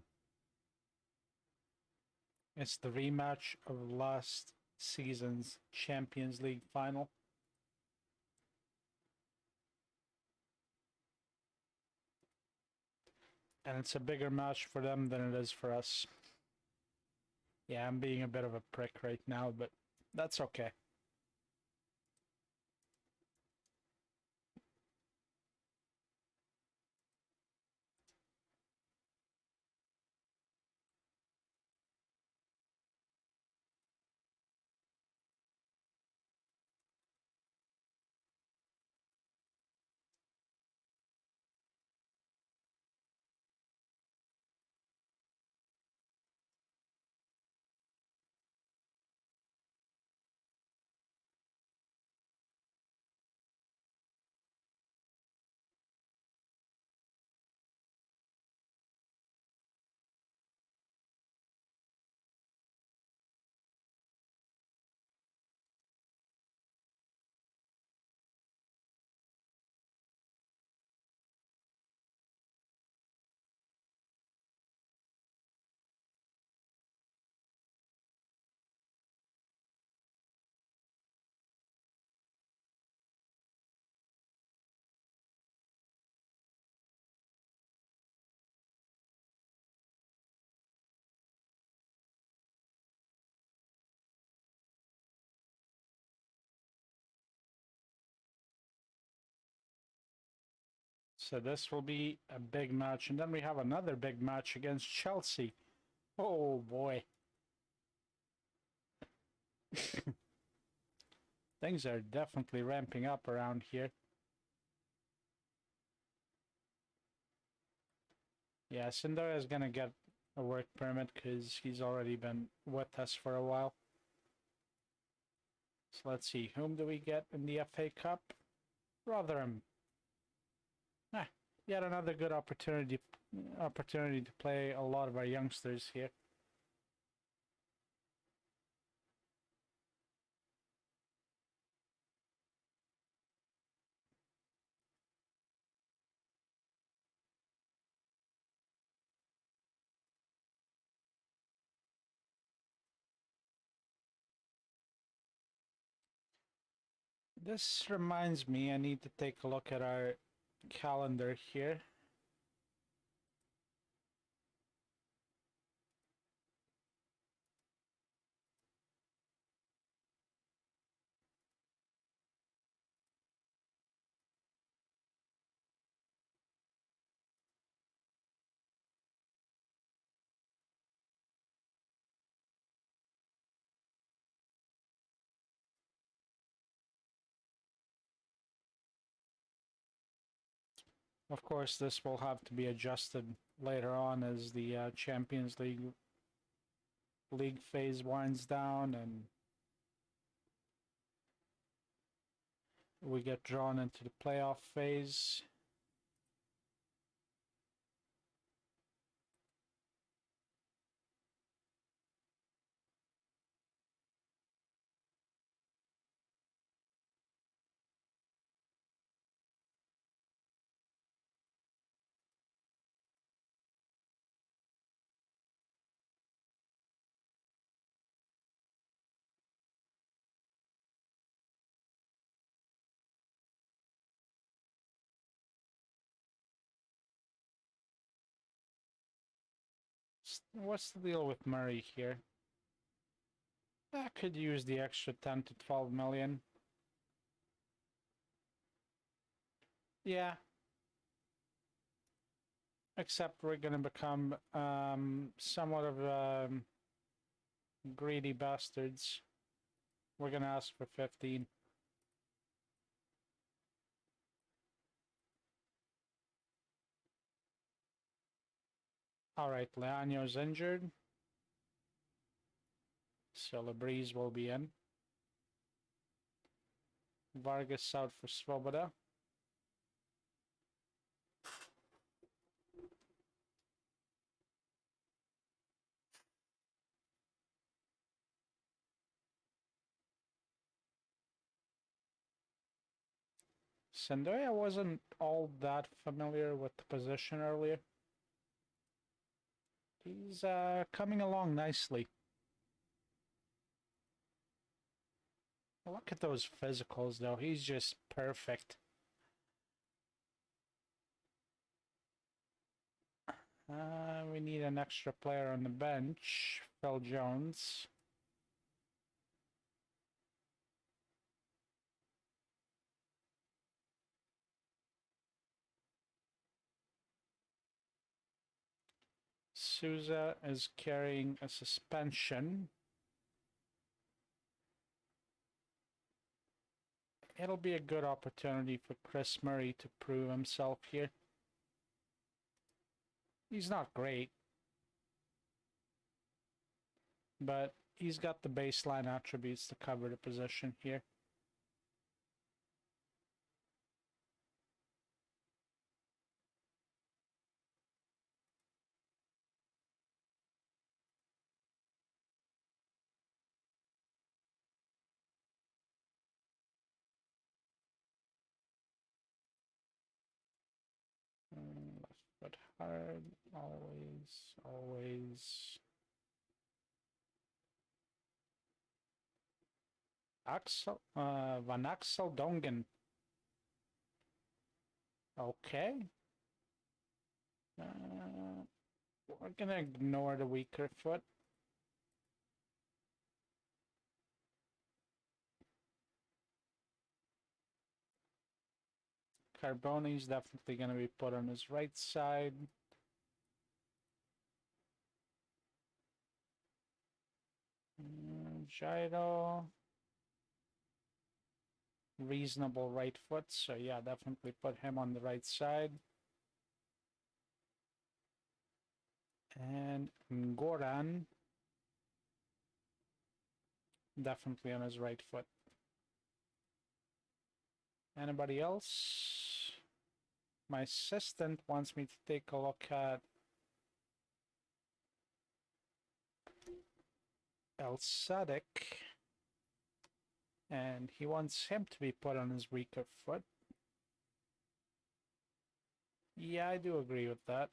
It's the rematch of last season's Champions League final. And it's a bigger match for them than it is for us. Yeah, I'm being a bit of a prick right now, but that's okay. So this will be a big match. And then we have another big match against Chelsea. Oh boy. Things are definitely ramping up around here. Yeah, Sindor is gonna get a work permit because he's already been with us for a while. So let's see, whom do we get in the FA Cup? Rotherham. Yet another good opportunity to play a lot of our youngsters here. This reminds me, I need to take a look at our calendar here. Of course, this will have to be adjusted later on as the Champions League phase winds down and we get drawn into the playoff phase. What's the deal with Murray here? I could use the extra 10 to 12 million. Yeah. Except we're gonna become somewhat of greedy bastards. We're gonna ask for 15. Alright, Leano's injured. So Labrise will be in. Vargas out for Svoboda. Sendoya wasn't all that familiar with the position earlier. He's coming along nicely. Look at those physicals, though. He's just perfect. We need an extra player on the bench. Phil Jones. Souza is carrying a suspension. It'll be a good opportunity for Chris Murray to prove himself here. He's not great, but he's got the baseline attributes to cover the position here. Left foot hard, always. Van Axel Dongen. Okay. We're gonna ignore the weaker foot. Carboni's definitely gonna be put on his right side. Jairo. Reasonable right foot, so yeah, definitely put him on the right side. And Goran, definitely on his right foot. Anybody else? My assistant wants me to take a look at El Sadek, and he wants him to be put on his weaker foot. Yeah, I do agree with that.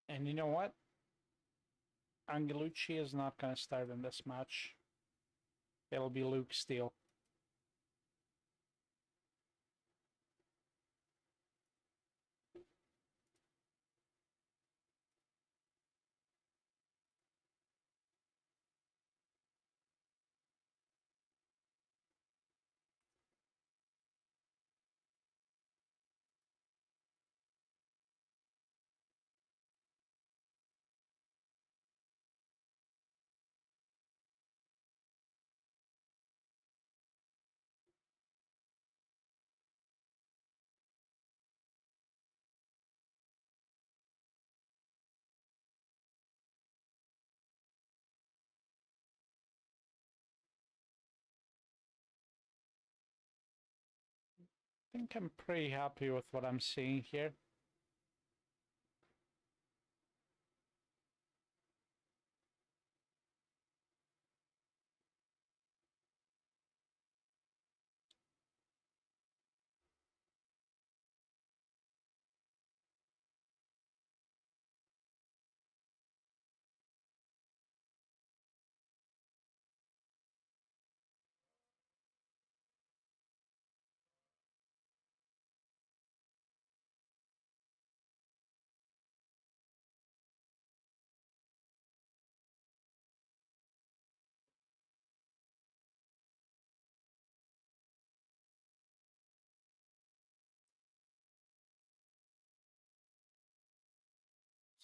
And you know what? Angelucci is not going to start in this match. It'll be Luke Steele. I think I'm pretty happy with what I'm seeing here.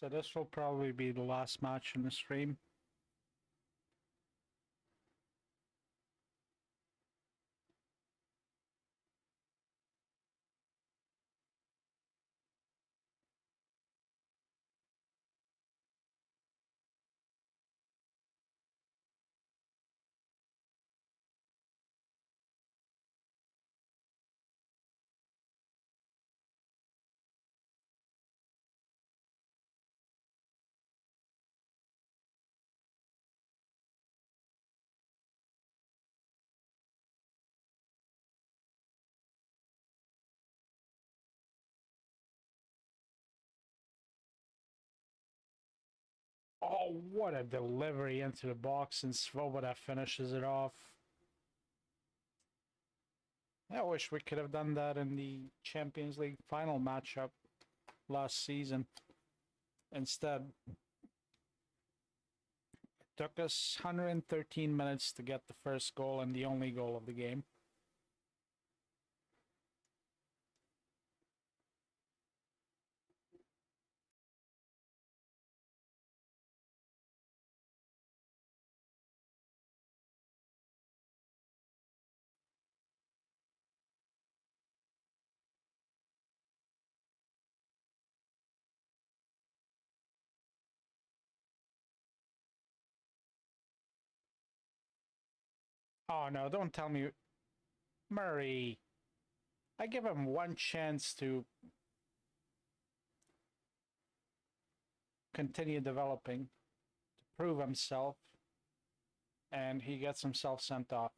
So this will probably be the last match in the stream. Oh, what a delivery into the box, and Svoboda finishes it off. I wish we could have done that in the Champions League final matchup last season. Instead, it took us 113 minutes to get the first goal and the only goal of the game. Oh no, don't tell me. Murray. I give him one chance to continue developing, to prove himself, and he gets himself sent off.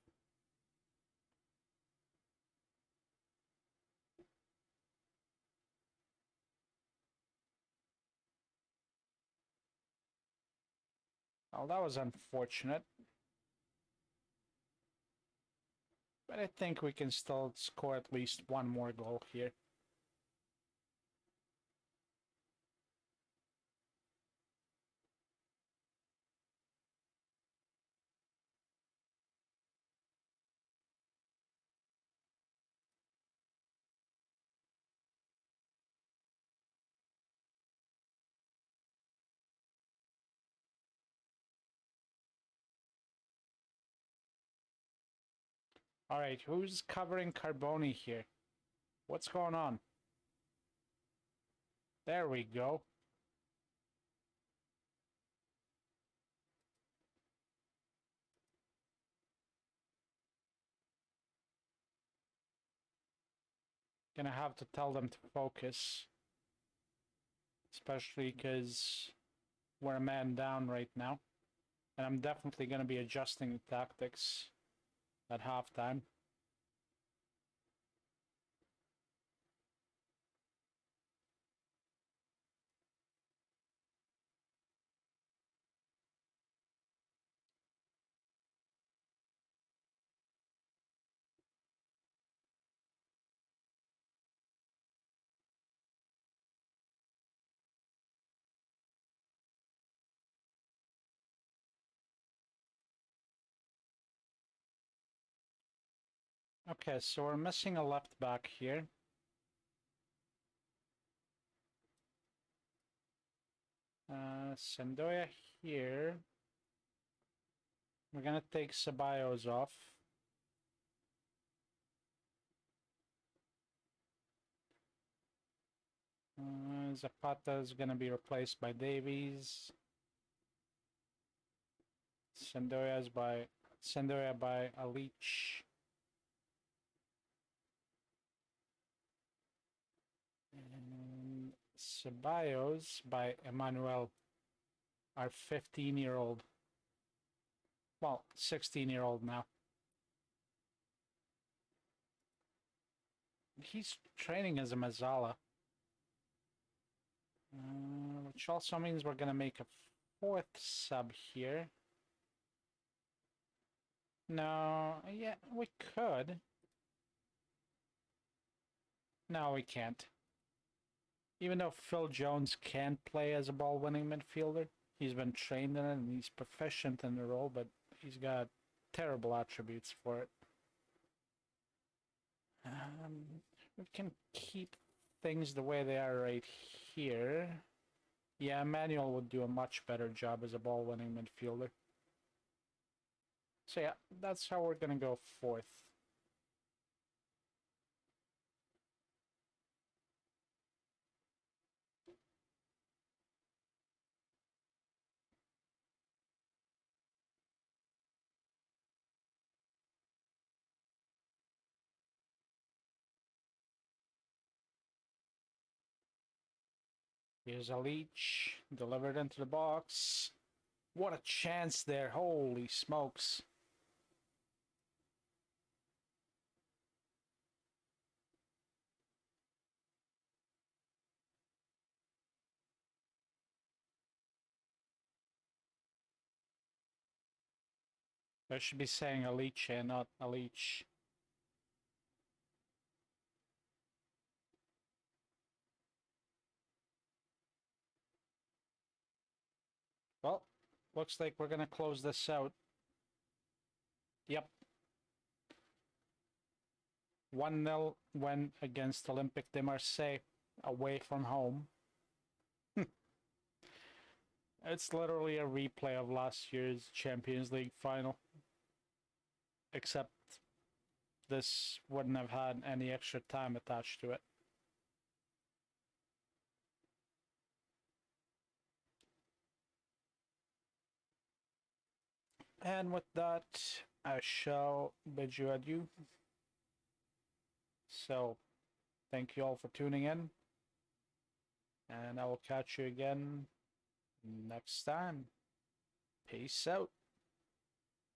Well, that was unfortunate. But I think we can still score at least one more goal here. Alright, who's covering Carboni here? What's going on? There we go. Gonna have to tell them to focus. Especially because we're a man down right now. And I'm definitely gonna be adjusting the tactics at halftime. Okay, so we're missing a left back here. Sandoya here. We're gonna take Ceballos off. Zapata is gonna be replaced by Davies. Sandoya by Alich. And Ceballos by Emmanuel, our 15-year-old. Well, 16-year-old now. He's training as a Mazzala. Which also means we're gonna make a fourth sub here. No, yeah, we could. No, we can't. Even though Phil Jones can play as a ball-winning midfielder, he's been trained in it and he's proficient in the role, but he's got terrible attributes for it. We can keep things the way they are right here. Yeah, Emmanuel would do a much better job as a ball-winning midfielder. So yeah, that's how we're gonna go fourth. Here's a leech, delivered into the box. What a chance there, holy smokes. I should be saying Aliche and not Aliche. Well, looks like we're gonna close this out. Yep. 1-0 win against Olympique de Marseille away from home. It's literally a replay of last year's Champions League final. Except this wouldn't have had any extra time attached to it. And with that, I shall bid you adieu. So, thank you all for tuning in. And I will catch you again next time. Peace out.